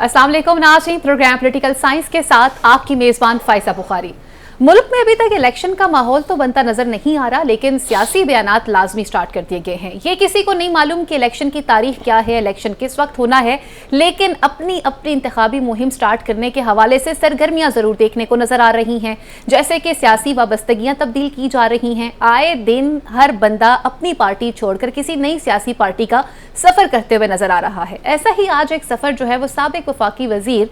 अस्सलाम वालेकुम नाज़रीन, प्रोग्राम पॉलिटिकल साइंस के साथ आपकी मेज़बान फाइजा बुखारी। मुल्क में अभी तक इलेक्शन का माहौल तो बनता नजर नहीं आ रहा, लेकिन सियासी बयानात लाजमी स्टार्ट कर दिए गए हैं। ये किसी को नहीं मालूम कि इलेक्शन की तारीख क्या है, इलेक्शन किस वक्त होना है, लेकिन अपनी अपनी इंतखाबी मुहिम स्टार्ट करने के हवाले से सरगर्मियां जरूर देखने को नजर आ रही हैं। जैसे कि सियासी वाबस्तगियां तब्दील की जा रही हैं। आए दिन हर बंदा अपनी पार्टी छोड़कर किसी नई सियासी पार्टी का सफर करते हुए नजर आ रहा है। ऐसा ही आज एक सफर जो है वो साबिक वफाकी वजीर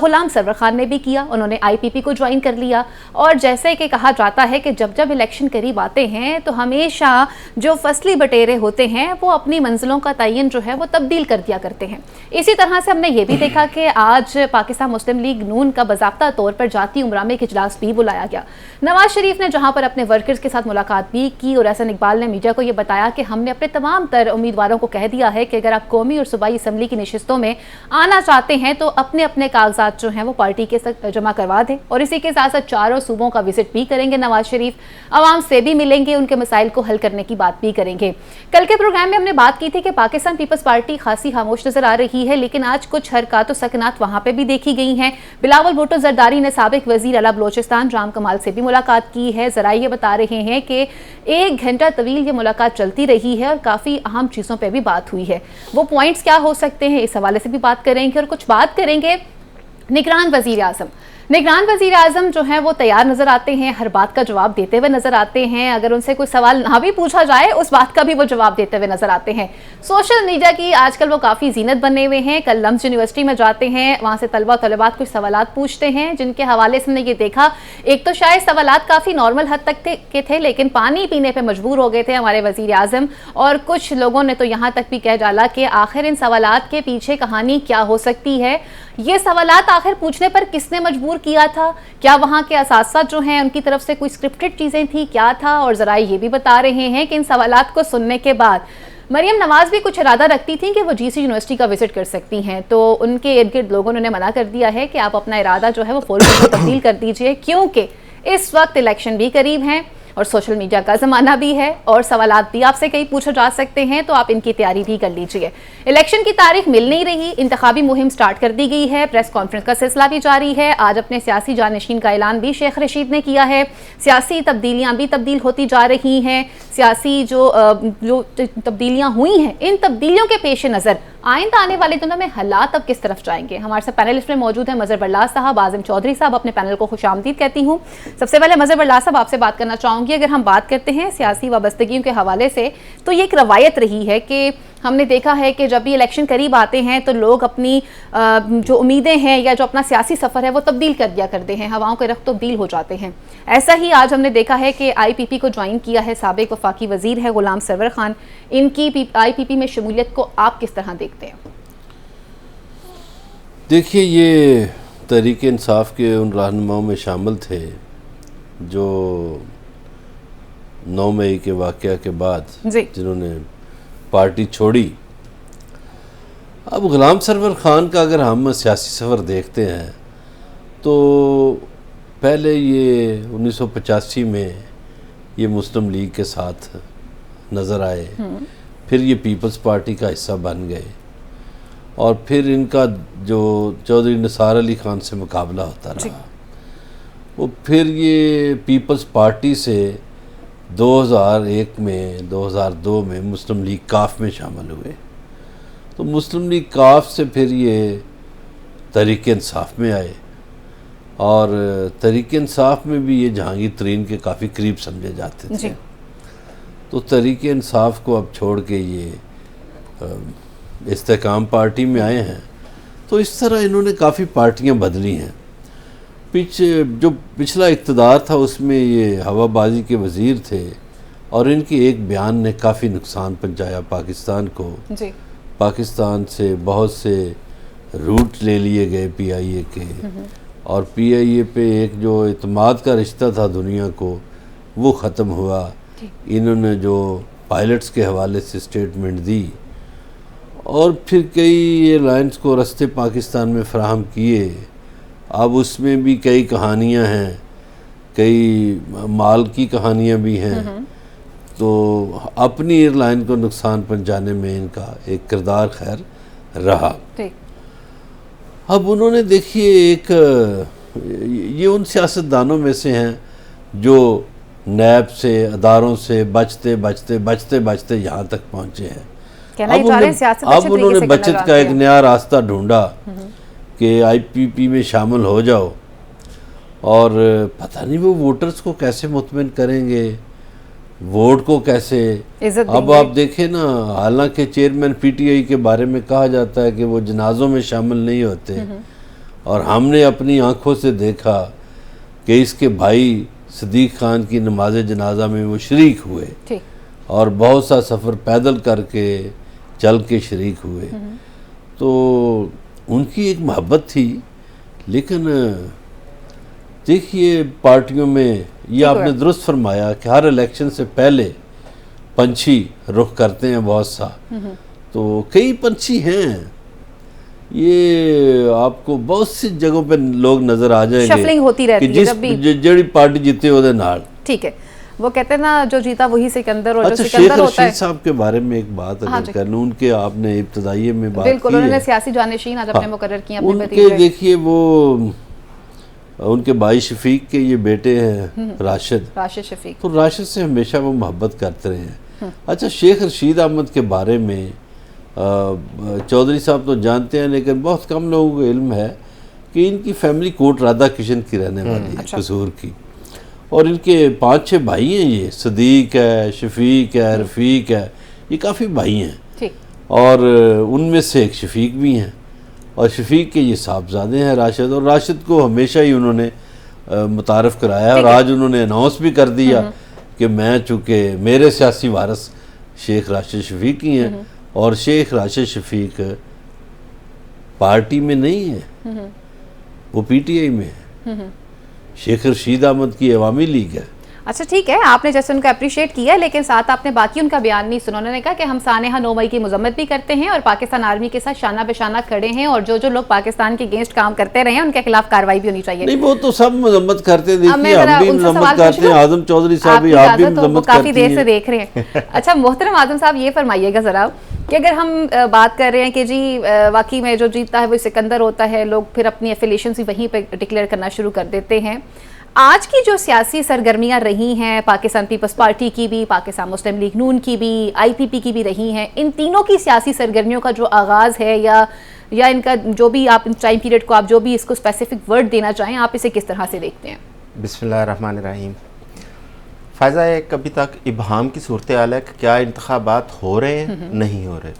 गुलाम सरवर खान ने भी किया। उन्होंने IPP को ज्वाइन कर लिया और जैसे कि कहा जाता है कि जब जब इलेक्शन करीब आते हैं तो हमेशा जो फसली बटेरे होते हैं वो अपनी मंजिलों का तयन जो है वो तब्दील कर दिया करते हैं। इसी तरह से हमने ये भी देखा कि आज पाकिस्तान मुस्लिम लीग नून का बाज़ाब्ता तौर पर जाती उमरा में एक इजलास भी बुलाया गया। नवाज शरीफ ने जहां पर अपने वर्कर्स के साथ मुलाकात भी की और एहसन इकबाल ने मीडिया को ये बताया कि हमने अपने तमाम तर उम्मीदवारों को कह दिया है कि अगर आप कौमी और सूबाई असम्बली की नशिस्तों में आना चाहते हैं तो अपने अपने कागजात जो हैं वो पार्टी के साथ जमा करवा दें। और इसी के साथ साथ चारों सूबों का विजिट भी करेंगे नवाज शरीफ, आवाम से भी मिलेंगे, उनके मसाइल को हल करने की बात भी करेंगे। कल के प्रोग्राम में हमने बात की थी कि पाकिस्तान पीपल्स पार्टी खासी खामोश नजर आ रही है, लेकिन आज कुछ हरकत और सकनात वहां पे भी देखी गई हैं। बिलावल भुट्टो जरदारी ने साबिक वजीर आला बलोचिस्तान राम कमाल से भी मुलाकात की है। जरा ये बता रहे हैं कि 1 घंटा तवील ये मुलाकात चलती रही है और काफी अहम चीजों पर भी बात हुई है। वो पॉइंट्स क्या हो सकते हैं, इस हवाले से भी बात करेंगे और कुछ बात करेंगे। निगरान वजीर आजम जो है वो तैयार नजर आते हैं, हर बात का जवाब देते हुए नजर आते हैं। अगर उनसे कोई सवाल ना भी पूछा जाए उस बात का भी वो जवाब देते हुए नजर आते हैं। सोशल मीडिया की आजकल वो काफी जीनत बने हुए हैं। कल लम्स यूनिवर्सिटी में जाते हैं, वहां से तलबा तलबात कुछ सवालात पूछते हैं जिनके हवाले से हमने ये देखा, एक तो शायद सवालात काफी नॉर्मल हद तक के थे, लेकिन पानी पीने पर मजबूर हो गए थे हमारे वजीर आजम। और कुछ लोगों ने तो यहाँ तक भी कह डाला कि आखिर इन सवालात के पीछे कहानी क्या हो सकती है, ये सवालात आखिर पूछने पर किसने मजबूर किया था, क्या वहां के असातिज़ा जो हैं उनकी तरफ से कोई स्क्रिप्टेड चीजें थी, क्या था। और जरा ये भी बता रहे हैं कि इन सवालात को सुनने के बाद मरियम नवाज भी कुछ इरादा रखती थी कि वो GC यूनिवर्सिटी का विजिट कर सकती हैं, तो उनके इर्द गिर्द लोगों ने मना कर दिया है कि आप अपना इरादा जो है वो फौरन तब्दील कर दीजिए, क्योंकि इस वक्त इलेक्शन भी करीब हैं और सोशल मीडिया का ज़माना भी है और सवालात भी आपसे कई पूछे जा सकते हैं, तो आप इनकी तैयारी भी कर लीजिए। इलेक्शन की तारीख मिल नहीं रही, इंतखाबी मुहिम स्टार्ट कर दी गई है, प्रेस कॉन्फ्रेंस का सिलसिला भी जारी है। आज अपने सियासी जानशीन का ऐलान भी शेख रशीद ने किया है। सियासी तब्दीलियाँ भी तब्दील होती जा रही हैं। सियासी जो तब्दीलियाँ हुई हैं, इन तब्दीलियों के पेश नज़र आइंदा आने वाले दिनों में हालात अब किस तरफ जाएंगे। हमारे साथ पैनलिस्ट में मौजूद है मजहर बरलास साहब, आज़म चौधरी साहब। अपने पैनल को खुशामदीद कहती हूँ। सबसे पहले मजहर बरलास साहब आपसे बात करना चाहूँगी, अगर हम बात करते हैं सियासी वाबस्तगियों के हवाले से, तो ये एक रवायत रही है कि हमने देखा है कि जब भी इलेक्शन करीब आते हैं तो लोग अपनी जो उम्मीदें हैं या जो अपना सियासी सफ़र है वो तब्दील कर दिया करते हैं, हवाओं के रख तब्दील हो जाते हैं। ऐसा ही आज हमने देखा है कि IPP को ज्वाइन किया है साबिक वफाकी वजीर है गुलाम सरवर खान। इनकी IPP में शमूलियत को आप किस तरह देखते हैं? देखिए, ये तहरीक इंसाफ के उन रहनुमाओं में शामिल थे जो 9 मई के वाक़या के बाद जिन्होंने पार्टी छोड़ी। अब गुलाम सरवर ख़ान का अगर हम सियासी सफ़र देखते हैं तो पहले ये 1985 में ये मुस्लिम लीग के साथ नज़र आए, फिर ये पीपल्स पार्टी का हिस्सा बन गए और फिर इनका जो चौधरी निसार अली ख़ान से मुकाबला होता रहा, वो फिर ये पीपल्स पार्टी से 2001 में 2002 में मुस्लिम लीग काफ में शामिल हुए। तो मुस्लिम लीग काफ से फिर ये तहरीक इंसाफ में आए और तहरीक इंसाफ में भी ये जहांगीर तरीन के काफ़ी करीब समझे जाते थे। तो तहरीक इंसाफ को अब छोड़ के ये इस्तेकाम पार्टी में आए हैं। तो इस तरह इन्होंने काफ़ी पार्टियां बदली हैं। जो पिछला इक़्तिदार था उसमें ये हवाबाजी के वज़ीर थे और इनके एक बयान ने काफ़ी नुकसान पहुंचाया पाकिस्तान को। पाकिस्तान से बहुत से रूट ले लिए गए PIA के और PIA पे एक जो इत्मीनान का रिश्ता था दुनिया को वो ख़त्म हुआ। इन्होंने जो पायलट्स के हवाले से स्टेटमेंट दी और फिर कई एयरलाइंस को रास्ते पाकिस्तान में फ़राहम किए। अब उसमें भी कई कहानियां हैं, कई माल की कहानियां भी हैं। तो अपनी एयरलाइन को नुकसान पहुंचाने में इनका एक किरदार खैर रहा। अब उन्होंने देखिए एक ये उन सियासतदानों में से हैं जो नैब से, अदारों से बचते बचते बचते बचते यहाँ तक पहुँचे हैं। अब उन्होंने बचत का एक नया रास्ता ढूंढा कि आईपीपी में शामिल हो जाओ, और पता नहीं वो वोटर्स को कैसे मुतमिन करेंगे, वोट को कैसे। अब आप देखें ना, हालांकि चेयरमैन पीटीआई के बारे में कहा जाता है कि वो जनाजों में शामिल नहीं होते, और हमने अपनी आंखों से देखा कि इसके भाई सदीक खान की नमाज जनाजा में वो शरीक हुए, और बहुत सा सफ़र पैदल करके चल के शरीक हुए। तो उनकी एक मोहब्बत थी। लेकिन देखिए पार्टियों में ये आपने दुरुस्त फरमाया कि हर इलेक्शन से पहले पंछी रुख करते हैं बहुत सा, तो कई पंछी हैं, ये आपको बहुत सी जगहों पे लोग नजर आ जाएंगे, शफलिंग होती रहती है जब भी जड़ी पार्टी जीते उहदे नाल। ठीक है, वो कहते हैं ना जो जीता वही सिकंदर, और अच्छा, जो सिकंदर होता है। शेख साहब के बारे में एक बात अगर कर लूं, उनके आपने इब्तदाई में बात बिल्कुल, की उन्होंने है, सियासी जानशीन आज अपने मुकर्रर किए अपने उनके भतीजे। देखिए वो उनके भाई शफीक के ये बेटे हैं राशिद शफीक, तो राशिद से हमेशा वो मोहब्बत करते रहे हैं। अच्छा, शेख रशीद अहमद के बारे में चौधरी साहब तो जानते हैं, लेकिन बहुत कम लोगों को इल्म है कि इनकी फैमिली कोट राधा किशन की रहने वाली है, कसूर की, और इनके 5-6 भाई हैं, ये सदीक है, शफीक है, रफ़ीक है, ये काफ़ी भाई हैं, और उनमें से एक शफीक भी हैं, और शफीक के ये साहबजादे हैं राशिद, और राशिद को हमेशा ही उन्होंने मुतारफ़ कराया, और आज उन्होंने अनाउंस भी कर दिया कि मैं चूँकि मेरे सियासी वारस शेख राशिद शफीक ही हैं, और शेख राशिद शफीक पार्टी में नहीं है, वो पीटीआई में है, शेख रशीद अहमद की अवामी लीग है। अच्छा ठीक है, आपने जैसे उनका अप्रिशिएट किया, लेकिन साथ आपने बाकी उनका बयान नहीं सुना। उन्होंने कहा कि हम सानेहा 9 मई की मजम्मत भी करते हैं और पाकिस्तान आर्मी के साथ शाना बेशाना खड़े हैं, और जो जो लोग पाकिस्तान के अगेंस्ट काम करते रहे हैं उनके खिलाफ कार्रवाई भी होनी चाहिए। नहीं, वो तो सब मजम्मत करते हैं, देखिए हम भी मजम्मत करते हैं, आजम चौधरी साहब भी, आप भी मजम्मत काफी देर से देख रहे हैं। अच्छा मोहतरम आजम साहब, ये फरमाइएगा जरा कि अगर हम बात कर रहे हैं कि जी वाकई में जो जीतता है वो सिकंदर होता है, लोग फिर अपनी एफिलिएशन भी वहीं पे डिक्लेयर करना शुरू कर देते हैं, आज की जो सियासी सरगर्मियां रही हैं, पाकिस्तान पीपल्स पार्टी की भी, पाकिस्तान मुस्लिम लीग नून की भी, आईपीपी की भी रही हैं, इन तीनों की सियासी सरगर्मियों का जो आगाज़ है या इनका जो भी आप टाइम पीरियड को आप जो भी इसको स्पेसिफिक वर्ड देना चाहें, आप इसे किस तरह से देखते हैं? बिस्मिल्लाहिर्रहमानिर्रहीम। फ़ायज़ा एक अभी तक इबहाम की सूरत हाल है कि क्या इंतखाबात हो रहे हैं, नहीं हो रहे।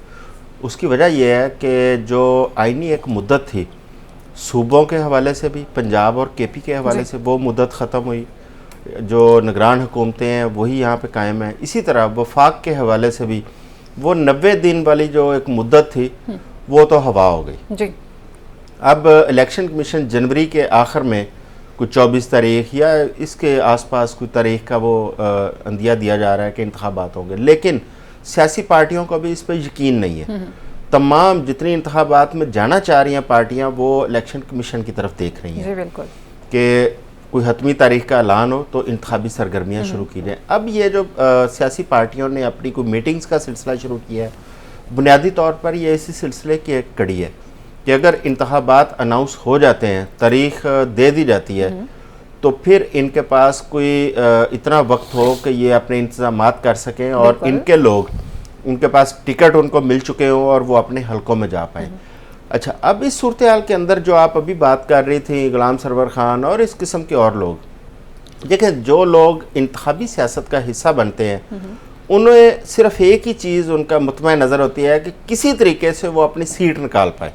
उसकी वजह यह है कि जो आइनी एक मुद्दत थी सूबों के हवाले से भी, पंजाब और केपी के हवाले से, वो मुद्दत ख़त्म हुई, जो निगरान हुकूमतें हैं वही यहाँ पे कायम है। इसी तरह वफाक के हवाले से भी वो 90 दिन वाली जो एक मुद्दत थी वो तो हवा हो गई जी। अब इलेक्शन कमीशन जनवरी के आखिर में कुछ 24 तारीख या इसके आसपास कोई तारीख का वो अंदिया दिया जा रहा है कि इंतखाबात होंगे, लेकिन सियासी पार्टियों को भी इस पर यकीन नहीं है। तमाम जितनी इंतखाबात में जाना चाह रही हैं पार्टियां, वो इलेक्शन कमीशन की तरफ देख रही हैं कि कोई हतमी तारीख का ऐलान हो तो इंतखाबी सरगर्मियां शुरू की जाएँ। अब ये जो सियासी पार्टियों ने अपनी कोई मीटिंग्स का सिलसिला शुरू किया है, बुनियादी तौर पर ये इसी सिलसिले की एक कड़ी है कि अगर इंतखाबात अनाउंस हो जाते हैं, तारीख दे दी जाती है, तो फिर इनके पास कोई इतना वक्त हो कि ये अपने इंतजामात कर सकें और इनके लोग, उनके पास टिकट उनको मिल चुके हों और वो अपने हलकों में जा पाएँ। अच्छा, अब इस सूरत हाल के अंदर जो आप अभी बात कर रही थी, गुलाम सरवर खान और इस किस्म के और लोग, देखें जो लोग इंतखाबी सियासत का हिस्सा बनते हैं उन्हें सिर्फ एक ही चीज़ उनका मुतमईन नज़र होती है कि किसी तरीके से वो अपनी सीट निकाल पाए,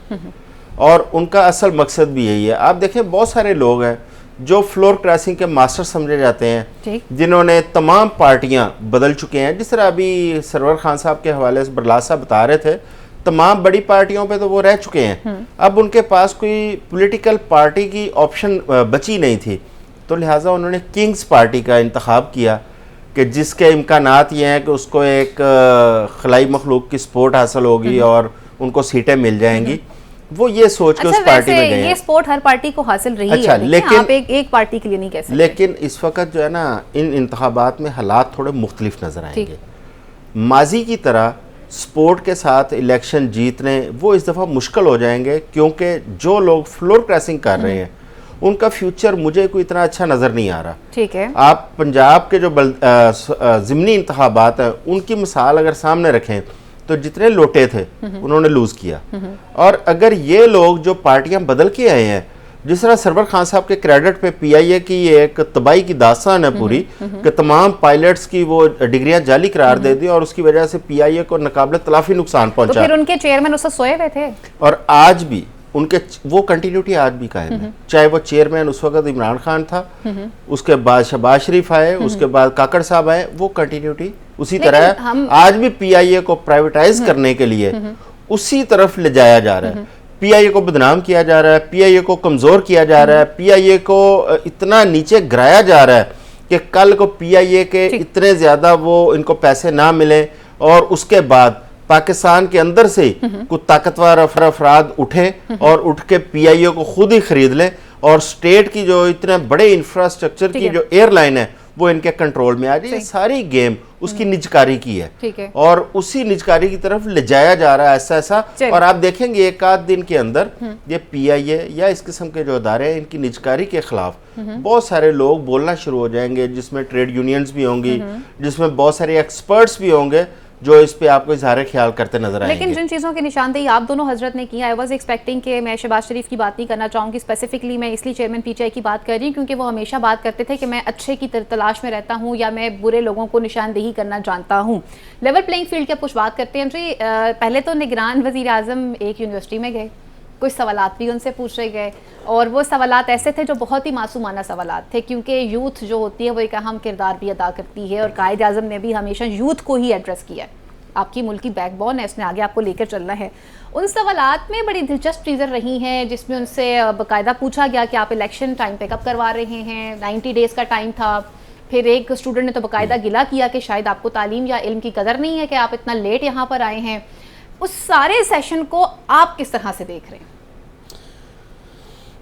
और उनका असल मकसद भी यही है। आप देखें बहुत सारे लोग हैं जो फ्लोर क्रॉसिंग के मास्टर समझे जाते हैं, जिन्होंने तमाम पार्टियां बदल चुके हैं। जिस तरह अभी सरवर खान साहब के हवाले से बरलास साहब बता रहे थे, तमाम बड़ी पार्टियों पे तो वो रह चुके हैं, अब उनके पास कोई पॉलिटिकल पार्टी की ऑप्शन बची नहीं थी, तो लिहाजा उन्होंने किंग्स पार्टी का इंतखाब किया कि जिसके इम्कानात ये हैं कि उसको एक खलाई मखलूक की सपोर्ट हासिल होगी और उनको सीटें मिल जाएंगी। वो ये सोच के उस पार्टी में गए। ये सपोर्ट हर पार्टी को हासिल रही अच्छा, है, लेकिन आप एक पार्टी के लिए नहीं कह सकते। लेकिन इस वक्त जो है ना, इन इंतखाबात में हालात थोड़े मुख्तलिफ नजर आएंगे। माजी की तरह सपोर्ट के साथ इलेक्शन जीतने वो इस दफ़ा मुश्किल हो जाएंगे, क्योंकि जो लोग फ्लोर क्रैसिंग कर रहे हैं उनका फ्यूचर मुझे कोई इतना अच्छा नज़र नहीं आ रहा। ठीक है, आप पंजाब के जो ज़िमनी इंतखाबात हैं उनकी मिसाल अगर सामने रखें तो जितने लोटे थे उन्होंने लूज़ किया, और अगर ये लोग जो पार्टियां बदल के आए हैं, जिस तरह सरवर खान साहब के क्रेडिट पे पीआईए की ये एक तबाही की दास्तान है पूरी, कि तमाम पायलट्स की वो डिग्रियां जाली करार दे दी और उसकी वजह से पीआईए को नाकाबिले तलाफी नुकसान पहुंचा। तो फिर उनके चेयरमैन उससे सोए हुए थे, और आज भी उनके वो कंटिन्यूटी आज भी कायम है, चाहे वो चेयरमैन उस वक्त इमरान खान था, उसके बाद शहबाज शरीफ आए, उसके बाद काकड़ साहब आए, वो कंटिन्यूटी उसी तरह है। आज भी पीआईए को प्राइवेटाइज करने के लिए उसी तरफ ले जाया जा रहा है, पीआईए को बदनाम किया जा रहा है, पीआईए को कमजोर किया जा रहा है, पीआईए को इतना नीचे गिराया जा रहा है कि कल को पीआईए के इतने ज्यादा वो इनको पैसे ना मिले और उसके बाद पाकिस्तान के अंदर से कुछ ताकतवर अफराद उठे और उठ के पीआईए को खुद ही खरीद लें, और स्टेट की जो इतने बड़े इंफ्रास्ट्रक्चर की जो एयरलाइन है वो इनके कंट्रोल में आ जाए। ये सारी गेम उसकी निजकारी की है और उसी निजकारी की तरफ ले जाया जा रहा है ऐसा। और आप देखेंगे एक आध दिन के अंदर ये पीआईए या इस किस्म के जो अदारे हैं इनकी निजकारी के खिलाफ बहुत सारे लोग बोलना शुरू हो जाएंगे, जिसमें ट्रेड यूनियंस भी होंगी, जिसमें बहुत सारे एक्सपर्ट्स भी होंगे जो इस पे आपको इजहार ख्याल करते नजर आएंगे। लेकिन जिन चीज़ों की निशानदेही आप दोनों हजरत ने की, आई वाज एक्सपेक्टिंग कि मैं शहबाज शरीफ की बात नहीं करना चाहूँगी स्पेसिफिकली, मैं इसलिए चेयरमैन पीटीआई की बात कर रही हूँ क्योंकि वो हमेशा बात करते थे कि मैं अच्छे की तलाश में रहता हूँ या मैं बुरे लोगों को निशानदेही करना जानता हूँ। लेवल प्लेइंग फील्ड की कुछ बात करते हैं जी। पहले तो निगरान वज़ीर आज़म एक यूनिवर्सिटी में गए, कुछ सवालात भी उनसे पूछे गए और वो सवालात ऐसे थे जो बहुत ही मासूमाना सवालात थे, क्योंकि यूथ जो होती है वो एक अहम किरदार भी अदा करती है और कायद आज़म ने भी हमेशा यूथ को ही एड्रेस किया है। आपकी मुल्क की बैकबोन है, इसने आगे आपको लेकर चलना है। उन सवालात में बड़ी दिलचस्प चीज़ें रही हैं जिसमें उनसे बाकायदा पूछा गया कि आप इलेक्शन टाइम पे कब करवा रहे हैं, 90 डेज़ का टाइम था। फिर एक स्टूडेंट ने तो बाकायदा गिला किया कि शायद आपको तालीम या इल्म की कदर नहीं है कि आप इतना लेट यहाँ पर आए हैं। उस सारे सेशन को आप किस तरह से देख रहे हैं?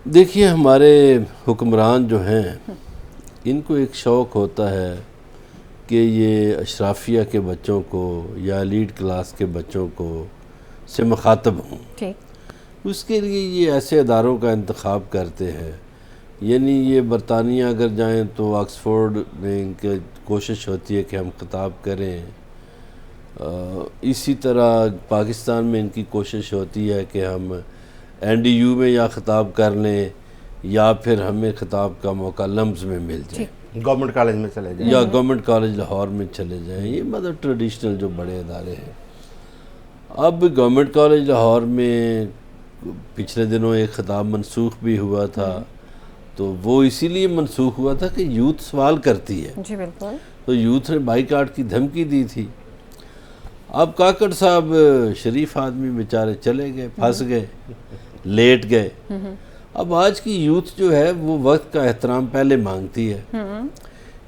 देखिए, हमारे हुक्मरान जो हैं इनको एक शौक़ होता है कि ये अशराफिया के बच्चों को या लीड क्लास के बच्चों को से मुखातब हों। उसके लिए ये ऐसे अदारों का इंतखाब करते हैं, यानी ये बरतानिया अगर जाएं तो ऑक्सफोर्ड में इनकी कोशिश होती है कि हम खिताब करें, इसी तरह पाकिस्तान में इनकी कोशिश होती है कि हम NDU में या खिताब कर लें या फिर हमें खिताब का मौका लम्स में मिल जाए, गवर्नमेंट कॉलेज में चले जाएं या गवर्नमेंट कॉलेज लाहौर में चले जाएं। ये मतलब ट्रेडिशनल जो बड़े अदारे हैं। अब गवर्नमेंट कॉलेज लाहौर में पिछले दिनों एक खिताब मनसूख भी हुआ था, तो वो इसीलिए मनसूख हुआ था कि यूथ सवाल करती है। जी बिल्कुल। तो यूथ ने बाइकाट की धमकी दी थी। अब काकड़ साहब शरीफ आदमी बेचारे चले गए, फंस गए, लेट गए। अब आज की यूथ जो है वो वक्त का एहतराम पहले मांगती है।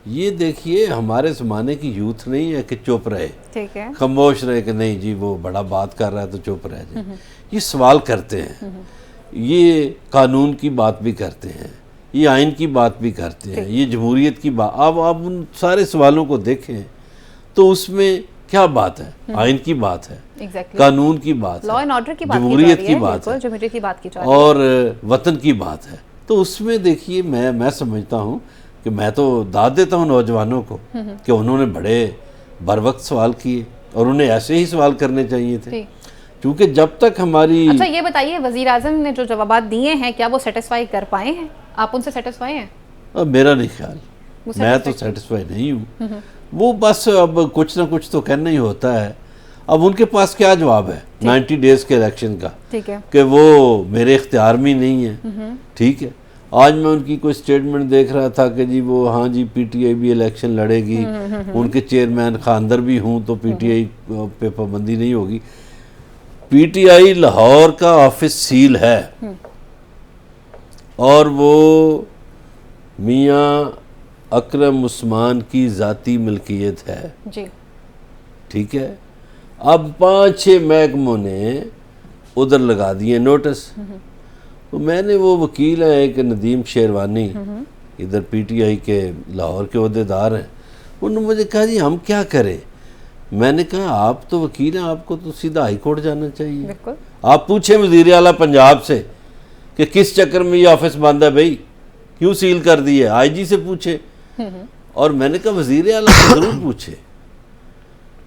ये देखिए, हमारे ज़माने की यूथ नहीं है कि चुप रहे, ठीक है, खामोश रहे कि नहीं जी वो बड़ा बात कर रहा है तो चुप रह जाए। ये सवाल करते हैं, ये कानून की बात भी करते हैं, ये आइन की बात भी करते हैं, ये जमहूरियत की बात। अब आप उन सारे सवालों को देखें तो उसमें क्या बात है? आइन की बात है, कानून की बात है, लॉ एंड ऑर्डर की बात, जमहूरियत की बात है, जमहूरियत की बात की और वतन की बात है। तो उसमें देखिए, मैं समझता हूँ कि मैं तो दाद देता हूँ नौजवानों को कि उन्होंने बड़े बर वक्त सवाल किए और उन्हें ऐसे ही सवाल करने चाहिए थे, क्योंकि जब तक हमारी। अच्छा ये बताइए, वज़ीर आज़म ने जो जवाब दिए हैं क्या वो सेटिस्फाई कर पाए हैं? आप उनसे सेटिस्फाई हैं? मेरा नहीं ख्याल, मैं तो सेटिस्फाई नहीं हूँ। वो बस अब कुछ ना कुछ तो कहना ही होता है। अब उनके पास क्या जवाब है 90 डेज़ के इलेक्शन का, ठीक है, कि वो मेरे इख्तियार में नहीं है। ठीक है, आज मैं उनकी कोई स्टेटमेंट देख रहा था कि जी वो हाँ जी PTI भी इलेक्शन लड़ेगी, उनके चेयरमैन खानदर भी हूँ तो PTI पे पाबंदी नहीं होगी। PTI लाहौर का ऑफिस सील है और वो मियाँ अकरम उस्मान की ज़ाती मिल्कियत है जी। ठीक है, अब 5-6 महकमों ने उधर लगा दिए नोटिस। तो मैंने वो वकील है एक नदीम शेरवानी, इधर PTI के लाहौर के अहदेदार हैं, उन्होंने मुझे कहा जी हम क्या करें मैंने कहा आप तो वकील हैं, आपको तो सीधा हाई कोर्ट जाना चाहिए। बिल्कुल। आप पूछे वजीर आला पंजाब से कि किस चक्कर में ये ऑफिस बंद है भाई, क्यों सील कर दी है, आईजी से पूछे। और मैंने कहा वजीर आला से जरूर पूछे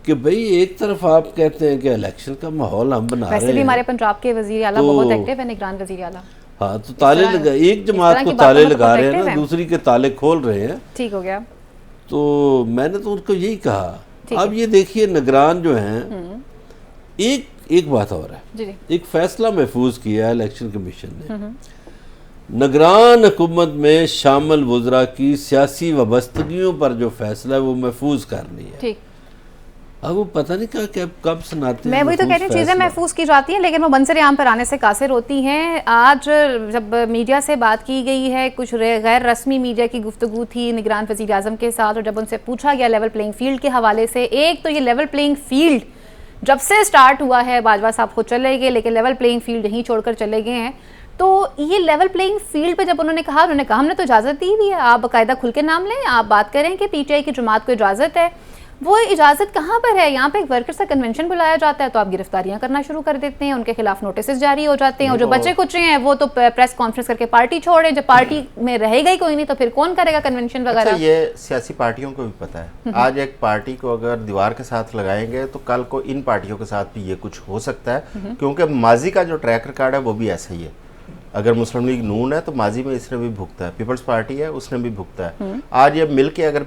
कि भाई एक तरफ आप कहते हैं कि इलेक्शन का माहौल हम बना रहे हैं, वैसे भी हमारे पंजाब के वजीर आला बहुत एक्टिव है, निगरान वजीर आला। हाँ, तो ताले लगा, एक जमात को ताले लगा रहे हैं ना, दूसरी के ताले खोल रहे हैं। ठीक हो गया। तो मैंने तो उनको यही कहा। अब ये देखिए निगरान जो हैं, एक बात और है, जी। एक फैसला महफूज किया है इलेक्शन कमीशन ने, निगरान हुकूमत में शामिल वज़रा की सियासी वाबस्तगियों पर जो फैसला है वो महफूज करनी है। ठीक। अब वो पता नहीं कब सुनाते हैं। मैं वही तो कह रही हूँ, चीज़ें महफूज की जाती हैं लेकिन वो मंजर आम पर आने से कासिर होती हैं। आज जब मीडिया से बात की गई है, कुछ गैर रस्मी मीडिया की गुफ्तगू थी निगरान वज़ीर आज़म के साथ, और जब उनसे पूछा गया लेवल प्लेइंग फील्ड के हवाले से, एक तो ये लेवल प्लेइंग फील्ड जब से स्टार्ट हुआ है, बाजवा साहब खुद चले गए लेकिन लेवल प्लेइंग फील्ड यहीं छोड़कर चले गए हैं, तो ये लेवल प्लेइंग फील्ड पे जब उन्होंने कहा हमने तो इजाज़त दी हुई है, आप बाकायदा खुल के नाम लें, आप बात करें कि पीटीआई की जमात को इजाज़त है। वो इजाज़त कहाँ पर है? यहाँ पे एक वर्कर्स का कन्वेंशन बुलाया जाता है तो आप गिरफ्तारियां करना शुरू कर देते हैं, उनके खिलाफ नोटिस जारी हो जाते हैं, और जो बच्चे कुछ हैं वो तो प्रेस कॉन्फ्रेंस करके पार्टी छोड़े, जब पार्टी में रहेगा ही कोई नहीं तो फिर कौन करेगा कन्वेंशन वगैरह। अच्छा, ये सियासी पार्टियों को भी पता है, आज एक पार्टी को अगर दीवार के साथ लगाएंगे तो कल को इन पार्टियों के साथ भी ये कुछ हो सकता है, क्योंकि माजी का जो ट्रैक रिकॉर्ड है वो भी ऐसा ही है। अगर मुस्लिम लीग नून है तो माजी में इसने भी भुगता है, पीपल्स पार्टी है उसने भी भुगता है। आज ये मिल के अगर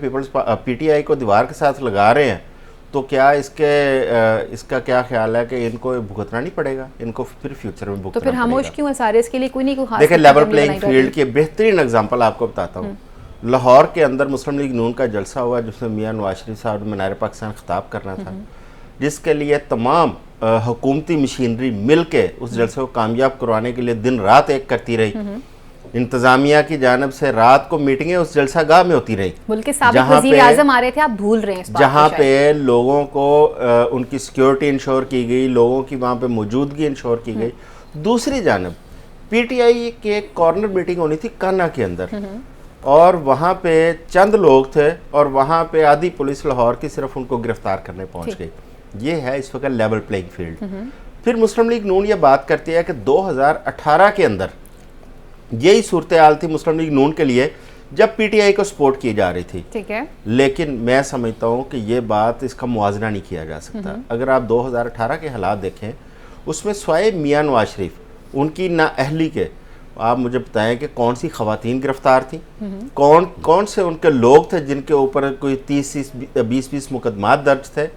पीटीआई को दीवार के साथ लगा रहे हैं तो क्या इसका क्या ख्याल है कि इनको भुगतना नहीं पड़ेगा, इनको फिर फ्यूचर में भुगतना तो फिर खामोश क्यों है सारे, इसके लिए कोई नहीं, कोई खास। देखिए, लेवल प्लेइंग फील्ड के बेहतरीन एग्जांपल आपको बताता हूँ। लाहौर के अंदर मुस्लिम लीग नून का जलसा हुआ जिसमें मियां नवाज शरीफ साहब ने मीनार पाकिस्तान खिताब करना था, जिसके लिए तमाम हुकूमती मशीनरी मिल के उस जलसे को कामयाब करवाने के लिए दिन रात एक करती रही। इंतजामिया की जानब से रात को मीटिंगें उस जलसागाह में होती रही, साबिक वज़ीर आज़म आ रहे थे, आप भूल रहे हैं, जहाँ पे लोगों को उनकी सिक्योरिटी इंश्योर की गई, लोगों की वहाँ पे मौजूदगी इंश्योर की गई। दूसरी जानब पीटीआई की एक कॉर्नर मीटिंग होनी थी कान्हा के अंदर, और वहाँ पे चंद लोग थे और वहाँ पे आधी पुलिस लाहौर की सिर्फ उनको गिरफ्तार करने पहुँच गई। ये है इस वक्त लेवल प्लेइंग फील्ड। फिर मुस्लिम लीग नून ये बात करती है कि 2018 के अंदर यही सूरत हाल थी मुस्लिम लीग नून के लिए जब पीटीआई को सपोर्ट की जा रही थी। ठीक है। लेकिन मैं समझता हूँ कि ये बात, इसका मुआवजा नहीं किया जा सकता। अगर आप 2018 के हालात देखें, उसमें स्वाए मियां नवाज शरीफ उनकी नाअहली के, आप मुझे बताएं कि कौन सी खवातीन गिरफ्तार थी, कौन से उनके लोग थे जिनके ऊपर कोई 30-20 मुकदमात दर्ज थे,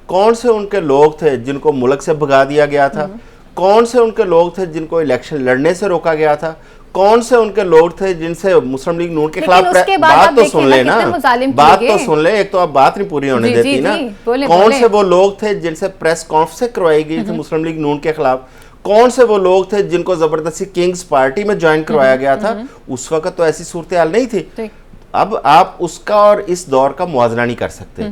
कौन से उनके लोग थे जिनको मुल्क से भगा दिया गया था, कौन से उनके लोग थे जिनको इलेक्शन लड़ने से रोका गया था, कौन से उनके लोग थे जिनसे मुस्लिम लीग नून के खिलाफ। बात तो सुन ले ना, बात तो सुन ले, एक तो आप बात नहीं पूरी होने देती ना। कौन से वो लोग थे जिनसे प्रेस कॉन्फ्रेंस करवाई गई थी मुस्लिम लीग नून के खिलाफ, कौन से वो लोग थे जिनको जबरदस्ती किंग्स पार्टी में ज्वाइन करवाया गया था। उस वक्त तो ऐसी सूरत हाल नहीं थी। अब आप उसका और इस दौर का मुआवजा नहीं कर सकते।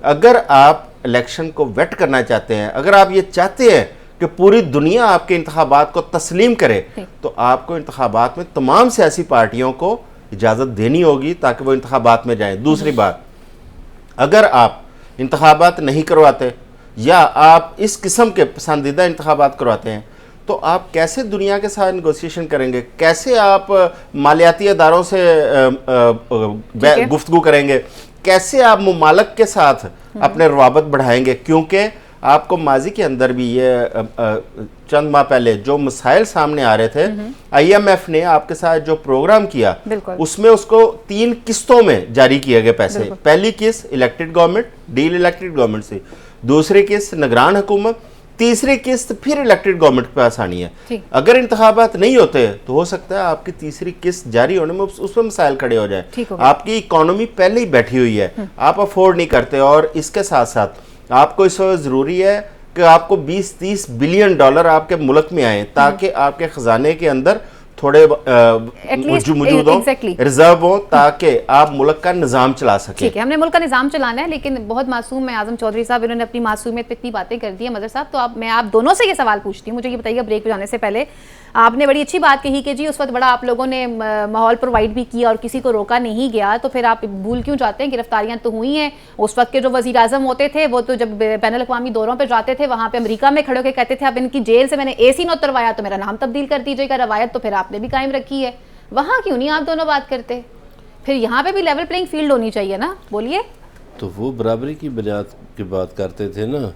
अगर आप इलेक्शन को वेट करना चाहते हैं, अगर आप ये चाहते हैं कि पूरी दुनिया आपके इंतखाबात को तस्लीम करे, तो आपको इंतखाबात में तमाम सियासी पार्टियों को इजाज़त देनी होगी ताकि वो इंतखाबात में जाएं। दूसरी बात, अगर आप इंतखाबात नहीं करवाते या आप इस किस्म के पसंदीदा इंतखाबात करवाते हैं, तो आप कैसे दुनिया के साथ नेगोशिएशन करेंगे, कैसे आप मालियाती अदारों से गुफ्तगू करेंगे, कैसे आप मुमालक के साथ अपने रवाबत बढ़ाएंगे। क्योंकि आपको माजी के अंदर भी ये चंद माह पहले जो मसाइल सामने आ रहे थे, IMF ने आपके साथ जो प्रोग्राम किया उसमें उसको 3 किस्तों में जारी किए गए पैसे। पहली किस्त elected government, deal elected government से, दूसरी किस्त निगरान हुकूमत, तीसरी किस्त फिर इलेक्टेड गवर्नमेंट के पास आनी है। अगर इंतखाबात नहीं होते तो हो सकता है आपकी तीसरी किस्त जारी होने में उसमें मसाइल खड़े हो जाए। आपकी इकोनॉमी पहले ही बैठी हुई है, आप अफोर्ड नहीं करते, और इसके साथ साथ आपको इस वक्त ज़रूरी है कि आपको 20-30 बिलियन डॉलर आपके मुल्क में आए ताकि आपके ख़जाने के अंदर थोड़े मौजूद हो, रिजर्व हो, ताकि आप मुल्क का निज़ाम चला सकें। ठीक है, हमने मुल्क का निज़ाम चलाना है, लेकिन बहुत मासूम है आज़म चौधरी साहब, इन्होंने अपनी मासूमियत पे इतनी बातें कर दी है। मदर साहब, तो मैं आप दोनों से ये सवाल पूछती हूँ, मुझे ये बताइएगा ब्रेक पे जाने से पहले, आपने बड़ी अच्छी बात कही कि जी उस वक्त बड़ा आप लोगों ने माहौल प्रोवाइड भी किया और किसी को रोका नहीं गया, तो फिर आप भूल क्यों जाते हैं? गिरफ्तारियां तो हुई हैं। उस वक्त के जो वज़ीर आज़म होते थे वो तो जब बैनुल अक़वामी दौरों पर जाते थे वहाँ पे अमेरिका में खड़े होकर कहते थे अब इनकी जेल से मैंने AC न उतरवाया तो मेरा नाम तब्दील कर दीजिएगा। रवायत तो फिर आपने भी कायम रखी है, वहाँ क्यों नहीं आप दोनों बात करते? फिर यहाँ पे भी लेवल प्लेइंग फील्ड होनी चाहिए ना। बोलिए। तो वो बराबरी की बुनियाद की बात करते थे ना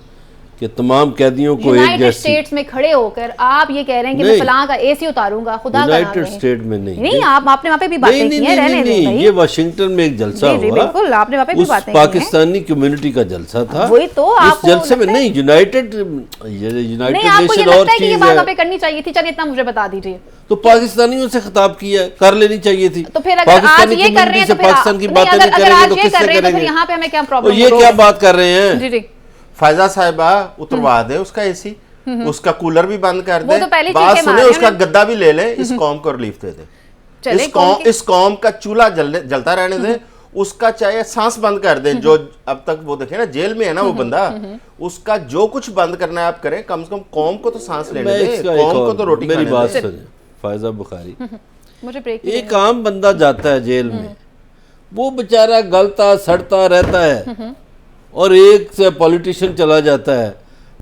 कि तमाम कैदियों को एक यूनाइटेड जैसी। स्टेट्स में खड़े होकर आप ये कह रहे हैं कि मैं फलां का AC उतारूंगा, खुदा का नाम यूनाइटेड स्टेट में नहीं, आपने वहाँ पे भी बातें की हैं, रहने दें भाई। ये वाशिंगटन में एक जलसा हुआ, बिल्कुल आपने वहाँ पे भी बातें की हैं। पाकिस्तानी कम्युनिटी का जलसा था, वही तो इस जलसे में नहीं यूनाइटेड नेशन और चीज है करनी चाहिए थी। चलिए इतना मुझे बता दीजिए, तो पाकिस्तानियों से खिताब किया कर लेनी चाहिए थी। तो फिर अगर आज ये कर रहे हैं तो पाकिस्तान की बातें नहीं करेंगे तो किससे करेंगे? यहाँ पे हमें क्या प्रॉब्लम? ये क्या बात कर रहे हैं? जी जी फायजा साहिबा उतरवा दे उसका AC, उसका कूलर भी बंद कर दे, तो बात सुने, उसका गद्दा भी ले ले, इस कौम को रिलीफ दे दे, इस कौम का चूल्हा जलता रहने दे, उसका चाहे सांस बंद कर दे। जो अब तक वो देखे ना जेल में है ना वो बंदा, उसका जो कुछ बंद करना है आप करें, कम से कम कौम को तो सांस लेने दे, कौम को तो रोटी मेरी खाने बात दे। सुनिए फायजा बुखारी, मुझे ब्रेक एक आम बंदा जाता है जेल में, वो बेचारा गलता सड़ता रहता है और एक से पॉलिटिशियन चला जाता है,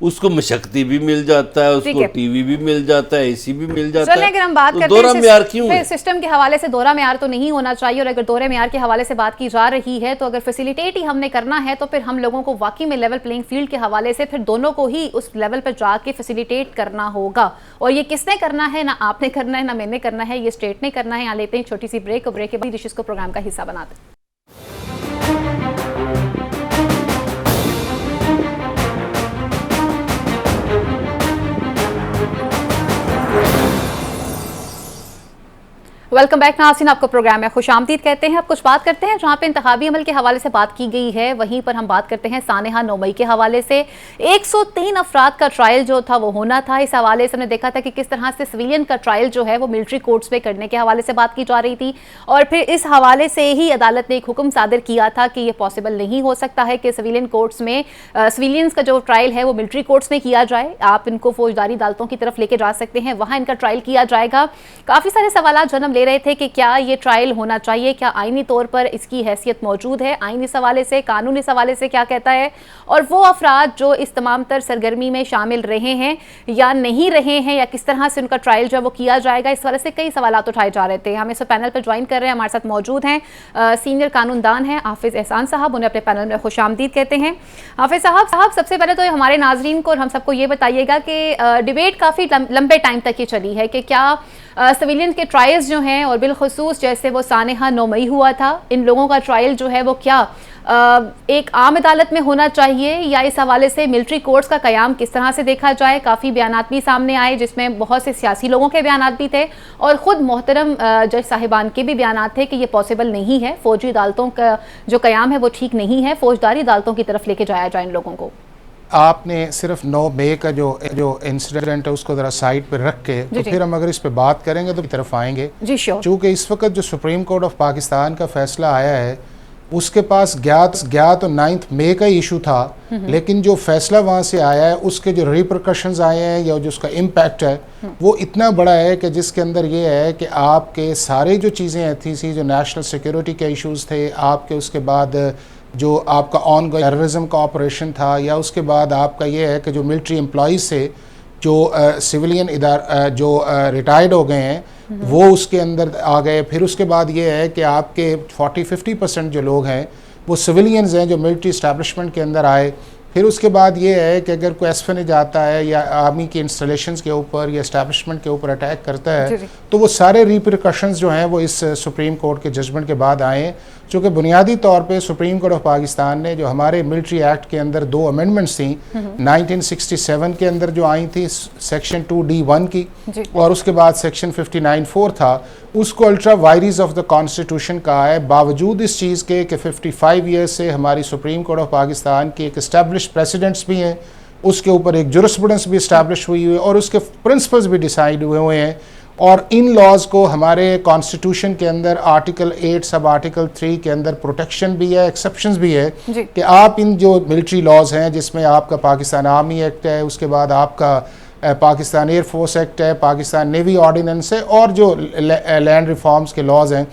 उसको मशक्ति भी मिल जाता है, उसको TV भी मिल जाता है, AC भी मिल जाता है। अगर हम बात तो करते दोहरा म्यार क्यों है? सिस्टम के हवाले से दोहरा म्यार तो नहीं होना चाहिए, और अगर दोहरे म्यार के हवाले से बात की जा रही है तो अगर फैसिलिटेट ही हमने करना है तो फिर हम लोगों को वाकई में लेवल प्लेइंग फील्ड के हवाले से फिर दोनों को ही उस लेवल पर जाके फैसिलिटेट करना होगा। और ये किसने करना है? ना आपने करना है ना मैंने करना है, ये स्टेट ने करना है। यहाँ लेते हैं छोटी सी ब्रेक, और ब्रेक के बाद डिशेस को प्रोग्राम का हिस्सा बनाते हैं। वेलकम बैक नाज़रीन, आपका प्रोग्राम है खुशामदीद कहते हैं। अब कुछ बात करते हैं जहां पे इंतखाबी अमल के हवाले से बात की गई है, वहीं पर हम बात करते हैं सानेहा 9 मई के हवाले से 103 अफराद का ट्रायल जो था वो होना था। इस हवाले से हमने देखा था कि किस तरह से सिविलियन का ट्रायल जो है वो मिलिट्री कोर्ट्स में करने के हवाले से बात की जा रही थी, और फिर इस हवाले से ही अदालत ने एक हुक्म सादर किया था कि ये पॉसिबल नहीं हो सकता है कि सिविलियन कोर्ट्स में सिविलियंस का जो ट्रायल है वो मिलिट्री कोर्ट्स में किया जाए। आप इनको फौजदारी अदालतों की तरफ लेके जा सकते हैं, वहाँ इनका ट्रायल किया जाएगा। काफ़ी सारे सवाल जन्म ले रहे थे कि क्या ये ट्रायल होना चाहिए, क्या आईनी तौर पर इसकी हैसियत मौजूद है, आईनी इस हवाले से, कानूनी इस हवाले से क्या कहता है, और वो अफराद जो इस तमाम तर सरगर्मी में शामिल रहे हैं या नहीं रहे हैं, या किस तरह से उनका ट्रायल जो है वो किया जाएगा। इस हवाले से कई सवाल उठाए जा रहे थे। हम इस पैनल पर ज्वाइन कर रहे हैं, हमारे साथ मौजूद हैं सीनियर कानूनदान हैं हाफिज एहसान साहब, उन्हें अपने पैनल में खुशामदीद कहते हैं। हाफिज साहब सबसे पहले तो हमारे नाजरीन को और हम सबको ये बताइएगा कि डिबेट काफ़ी लंबे टाइम तक ये चली है कि क्या सिविलियन के ट्रायल्स जो हैं, और बिलखुसूस जैसे वो सानेहा 9 मई हुआ था, इन लोगों का ट्रायल जो है वो क्या एक आम अदालत में होना चाहिए, या इस हवाले से मिलिट्री कोर्ट्स का क़याम किस तरह से देखा जाए। काफ़ी बयानात भी सामने आए जिसमें बहुत से सियासी लोगों के बयानात भी थे, और ख़ुद मोहतरम जज साहिबान के भी बयानात थे कि ये पॉसिबल नहीं है, फ़ौजी अदालतों का जो क़याम है वो ठीक नहीं है, फ़ौजदारी अदालतों की तरफ लेके जाया जाए इन लोगों को। आपने सिर्फ 9 मई का जो इंसिडेंट है उसको ज़रा साइड पर रख के तो फिर हम अगर इस पे बात करेंगे तो की तरफ आएंगे जी। चूँकि इस वक्त जो सुप्रीम कोर्ट ऑफ पाकिस्तान का फैसला आया है उसके पास ज्ञात और 9 मई का इशू था, लेकिन जो फैसला वहाँ से आया है उसके जो रिपरकशंस आए हैं या जो उसका इम्पैक्ट है वो इतना बड़ा है कि जिसके अंदर ये है कि आपके सारे जो चीज़ें थी जो नेशनल सिक्योरिटी के इशूज़ थे, आपके उसके बाद जो आपका ऑन गोइंग टेररिज्म का ऑपरेशन था, या उसके बाद आपका ये है कि जो मिलिट्री एम्प्लॉइज से जो सिविलियन जो रिटायर्ड हो गए हैं वो उसके अंदर आ गए। फिर उसके बाद ये है कि आपके 40-50% जो लोग हैं वो सिविलियंस हैं जो मिलिट्री इस्टेब्लिशमेंट के अंदर आए। फिर उसके बाद ये है कि अगर कोई एस्फने जाता है या आर्मी की इंस्टॉलेशंस के ऊपर या इस्टेब्लिशमेंट के ऊपर अटैक करता है तो वो सारे रिपरकशंस जो हैं वो इस सुप्रीम कोर्ट के जजमेंट के बाद आए। चूँकि बुनियादी तौर पे सुप्रीम कोर्ट ऑफ पाकिस्तान ने जो हमारे मिलिट्री एक्ट के अंदर 2 अमेंडमेंट्स थी 1967 के अंदर जो आई थी सेक्शन 2D1 की, और उसके बाद सेक्शन 59(4) था, उसको अल्ट्रा वायरीज ऑफ द कॉन्स्टिट्यूशन कहा है। बावजूद इस चीज़ के कि 55 ईयर्स से हमारी सुप्रीम कोर्ट ऑफ पाकिस्तान की एक इस्टेब्लिश प्रेसिडेंट्स भी हैं, उसके ऊपर एक जुरिस्प्रूडेंस भी इस्टेब्लिश हुई है और उसके प्रिंसिपल्स भी डिसाइड हुए हैं, और इन लॉज को हमारे कॉन्स्टिट्यूशन के अंदर आर्टिकल 8 सब आर्टिकल 3 के अंदर प्रोटेक्शन भी है, एक्सेप्शंस भी है कि आप इन जो मिलिट्री लॉज हैं जिसमें आपका पाकिस्तान आर्मी एक्ट है, उसके बाद आपका पाकिस्तान एयरफोर्स एक्ट है, पाकिस्तान नेवी ऑर्डिनेंस है और जो लैंड रिफॉर्म्स के लॉज हैं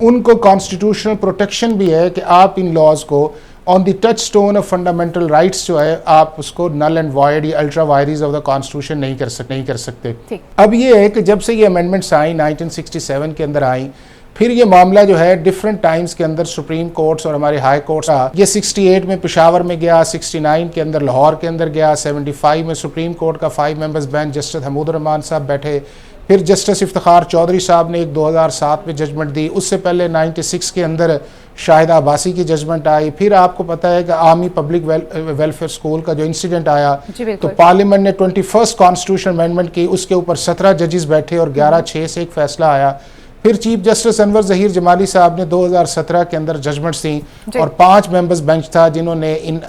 उनको कॉन्स्टिट्यूशनल प्रोटेक्शन भी है कि आप इन लॉज को on the touch stone of fundamental rights जो है आप उसको नल एंड वॉइड या अल्ट्रा वायरीज ऑफ द कॉन्स्टिट्यूशन नहीं कर सकते। अब ये है कि जब से ये अमेंडमेंट्स आई 1967 के अंदर आई, फिर ये मामला जो है डिफरेंट टाइम्स के अंदर सुप्रीम कोर्ट्स और हमारे हाई कोर्ट्स ये 68 में पेशावर में गया, 69 के अंदर लाहौर के अंदर गया, 75 में सुप्रीम कोर्ट का 5 members bench justice Hamood Rahman साहब बैठे, फिर जस्टिस इफ्तिखार चौधरी साहब ने एक 2007 में जजमेंट दी, उससे पहले 96 के अंदर शाहिद अब्बासी की जजमेंट आई, फिर आपको पता है कि आर्मी पब्लिक वेलफेयर स्कूल का जो इंसिडेंट आया तो पार्लियामेंट ने 21st कॉन्स्टिट्यूशन अमेंडमेंट की, उसके ऊपर 17 जजेस बैठे और 11-6 से एक फैसला आया। फिर चीफ जस्टिस अनवर जहीर जमाली साहब ने 2017 के अंदर जजमेंट्स दी और 5 मेंबर्स बेंच था जिन्होंने इन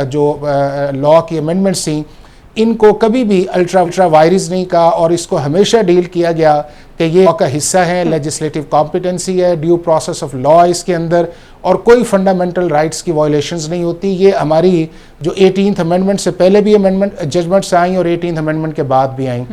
जो लॉ की अमेंडमेंट्स थी इनको कभी भी अल्ट्रा वायरस नहीं कहा और इसको हमेशा डील किया गया कि ये लॉ का हिस्सा है, लेजिस्लेटिव कॉम्पिटेंसी है, ड्यू प्रोसेस ऑफ लॉ इसके अंदर और कोई फंडामेंटल राइट्स की वायलेशंस नहीं होती। ये हमारी जो 18th अमेंडमेंट से पहले भी जजमेंट्स आई और 18th अमेंडमेंट के बाद भी आई।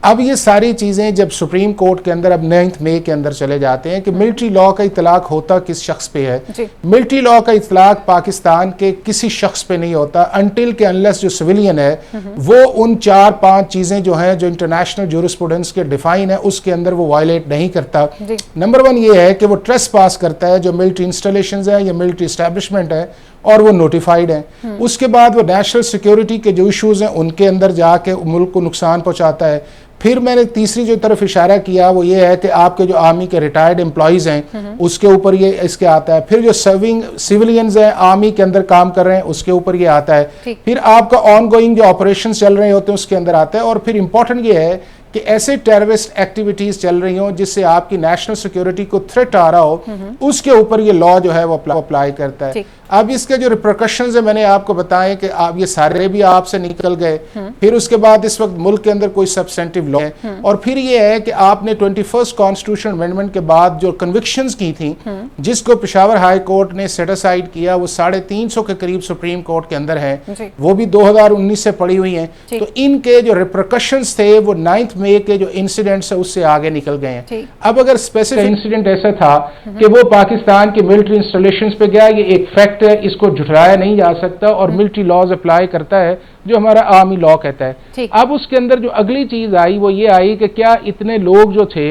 अब ये सारी चीज़ें जब सुप्रीम कोर्ट के अंदर अब 9 मई के अंदर चले जाते हैं कि मिलिट्री लॉ का इतलाक होता किस शख्स पे है। मिलिट्री लॉ का इतलाक पाकिस्तान के किसी शख्स पे नहीं होता अनटिल के अनलेस जो सिविलियन है वो उन 4-5 चीज़ें जो हैं जो इंटरनेशनल जूरिस्प्रूडेंस के डिफाइन है उसके अंदर वो वायलेट नहीं करता। नंबर 1 ये है कि वो ट्रेस्ट पास करता है जो मिलिट्री इंस्टॉलेशंस है या मिलिट्री एस्टैब्लिशमेंट है और वो नोटिफाइड है। उसके बाद वो नेशनल सिक्योरिटी के जो इश्यूज हैं उनके अंदर जाके मुल्क को नुकसान पहुंचाता है। फिर मैंने तीसरी जो तरफ इशारा किया वो ये है कि आपके जो आर्मी के रिटायर्ड एम्प्लॉयज़ हैं उसके ऊपर ये इसके आता है। फिर जो सर्विंग सिविलियंस हैं आर्मी के अंदर काम कर रहे हैं उसके ऊपर ये आता है। फिर आपका ऑन गोइंग जो ऑपरेशन चल रहे होते हैं उसके अंदर आता है। और फिर इंपॉर्टेंट ये है कि ऐसे टेररिस्ट एक्टिविटीज चल रही हो जिससे आपकी नेशनल सिक्योरिटी को थ्रेट आ रहा हो उसके ऊपर ये लॉ जो है वो अप्लाई करता है। अब इसके जो रिप्रिकॉशंस है मैंने आपको बताएं कि आप ये सारे भी आपसे निकल गए। फिर उसके बाद इस वक्त मुल्क के अंदर कोई सब्सटेंटिव लॉ है और फिर ये है कि आपने 21st कॉन्स्टिट्यूशन अमेंडमेंट के बाद जो कन्विक्शंस की थी जिसको पेशावर हाई कोर्ट ने सेट असाइड किया वो 350 के करीब सुप्रीम कोर्ट के अंदर है, वो भी 2019 से पड़ी हुई हैं। तो इनके जो रिप्रिकॉशंस थे वो 9 मई के जो इंसिडेंट्स है उससे आगे निकल गए हैं। अब अगर स्पेसिफिक इंसिडेंट ऐसा था कि वो पाकिस्तान के मिलिट्री इंस्टॉलेशंस पे गया, ये एक फैक्ट है, इसको झुठलाया नहीं जा सकता और मिलिट्री लॉज अप्लाई करता है जो हमारा आर्मी लॉ कहता है। अब उसके अंदर जो अगली चीज आई वो ये आई कि क्या इतने लोग जो थे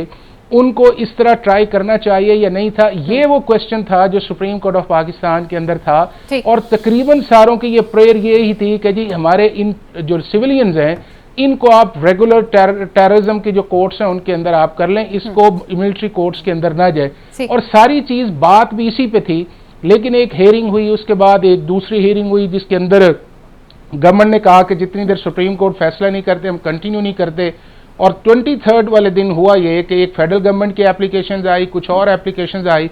उनको इस तरह ट्राई करना चाहिए या नहीं था, ये वो क्वेश्चन था जो सुप्रीम कोर्ट ऑफ पाकिस्तान के अंदर था। और तकरीबन सारों की ये प्रेयर ये ही थी कि जी हमारे इन जो सिविलियंस हैं इनको आप रेगुलर टेररिज्म के जो कोर्ट्स हैं उनके अंदर आप कर लें, इसको मिलिट्री कोर्ट्स के अंदर ना जाए। और सारी चीज बात भी इसी पे थी। लेकिन एक हेयरिंग हुई, उसके बाद एक दूसरी हेयरिंग हुई जिसके अंदर गवर्नमेंट ने कहा कि जितनी देर सुप्रीम कोर्ट फैसला नहीं करते हम कंटिन्यू नहीं करते। और 23rd वाले दिन हुआ ये कि एक फेडरल गवर्नमेंट की एप्लीकेशंस आई, कुछ और एप्लीकेशंस आई,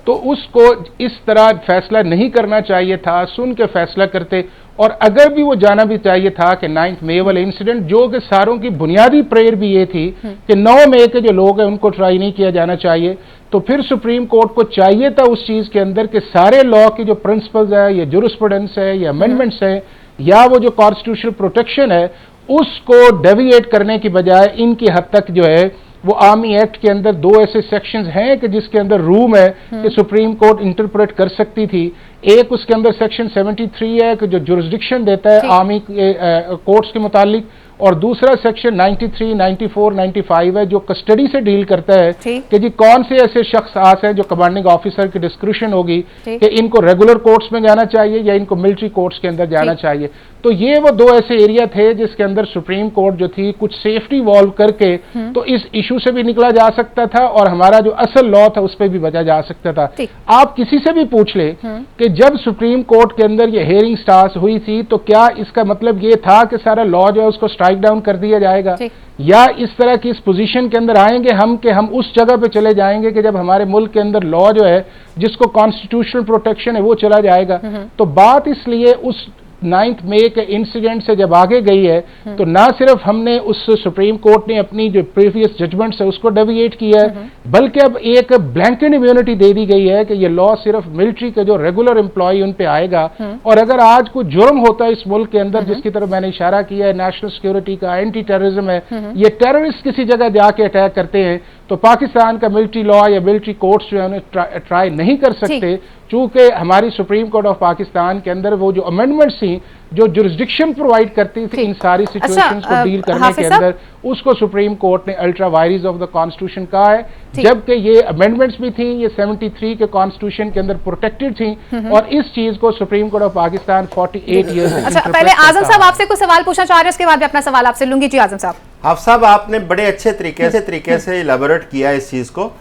तो उसको इस तरह फैसला नहीं करना चाहिए था, सुन के फैसला करते। और अगर भी वो जाना भी चाहिए था कि 9 मई वाले इंसिडेंट जो कि सारों की बुनियादी प्रेयर भी ये थी कि 9 मई के जो लोग हैं उनको ट्राई नहीं किया जाना चाहिए, तो फिर सुप्रीम कोर्ट को चाहिए था उस चीज के अंदर कि सारे लॉ की जो प्रिंसिपल्स है या जूरिस्प्रूडेंस है या अमेंडमेंट्स है या वो जो कॉन्स्टिट्यूशनल प्रोटेक्शन है उसको डेविएट करने की बजाय इनकी हद तक जो है वो आर्मी एक्ट के अंदर 2 ऐसे सेक्शंस हैं कि जिसके अंदर रूम है कि सुप्रीम कोर्ट इंटरप्रेट कर सकती थी। एक उसके अंदर सेक्शन 73 है कि जो जुरिस्डिक्शन देता है आर्मी कोर्ट्स के मुतालिक, और दूसरा सेक्शन 93, 94, 95 है जो कस्टडी से डील करता है कि जी कौन से ऐसे शख्स आस हैं जो कमांडिंग ऑफिसर की डिस्क्रिप्शन होगी कि इनको रेगुलर कोर्ट्स में जाना चाहिए या इनको मिलिट्री कोर्ट्स के अंदर जाना चाहिए। तो ये वो 2 ऐसे एरिया थे जिसके अंदर सुप्रीम कोर्ट जो थी कुछ सेफ्टी वॉल्व करके तो इस इशू से भी निकला जा सकता था और हमारा जो असल लॉ था उस पर भी बचा जा सकता था। आप किसी से भी पूछ ले कि जब सुप्रीम कोर्ट के अंदर ये हेयरिंग स्टार्ट हुई थी तो क्या इसका मतलब ये था कि सारा लॉ जो है उसको स्ट्राइक डाउन कर दिया जाएगा, या इस तरह की इस पोजीशन के अंदर आएंगे हम कि हम उस जगह पे चले जाएंगे कि जब हमारे मुल्क के अंदर लॉ जो है जिसको कॉन्स्टिट्यूशनल प्रोटेक्शन है वो चला जाएगा। तो बात इसलिए उस 9 मई के इंसिडेंट से जब आगे गई है तो ना सिर्फ हमने उस सुप्रीम कोर्ट ने अपनी जो प्रीवियस जजमेंट्स है उसको डेविएट किया है, बल्कि अब एक ब्लैंकेट इम्यूनिटी दे दी गई है कि ये लॉ सिर्फ मिलिट्री के जो रेगुलर एम्प्लॉय उन पे आएगा। और अगर आज कोई जुर्म होता है इस मुल्क के अंदर, जिसकी तरफ मैंने इशारा किया है, नेशनल सिक्योरिटी का, एंटी टेररिज्म है, ये टेररिस्ट किसी जगह जाके अटैक करते हैं तो पाकिस्तान का मिलिट्री लॉ या मिलिट्री कोर्ट्स जो है उन्हें ट्राई नहीं कर सकते, चूंकि हमारी सुप्रीम कोर्ट ऑफ पाकिस्तान के अंदर वो जो अमेंडमेंट्स थी जो जुरिस्डिक्शन प्रोवाइड करती थी इन सारी सिचुएशंस को डील करने के अंदर, उसको सुप्रीम कोर्ट ने अल्ट्रा वायरीज ऑफ द कॉन्स्टिट्यूशन कहा है, जबकि ये अमेंडमेंट्स भी थी, ये 73 के कॉन्स्टिट्यूशन के अंदर प्रोटेक्टेड थी और इस चीज को supreme court of Pakistan 48 years. अच्छा, पहले आजम साहब आपसे कुछ सवाल पूछना चाह रहे हैं, उसके बाद मैं अपना सवाल आपसे लूंगी। जी आजम साहब। हाफिज साहब, आपने बड़े अच्छे तरीके से इलाबोरेट किया इस चीज को।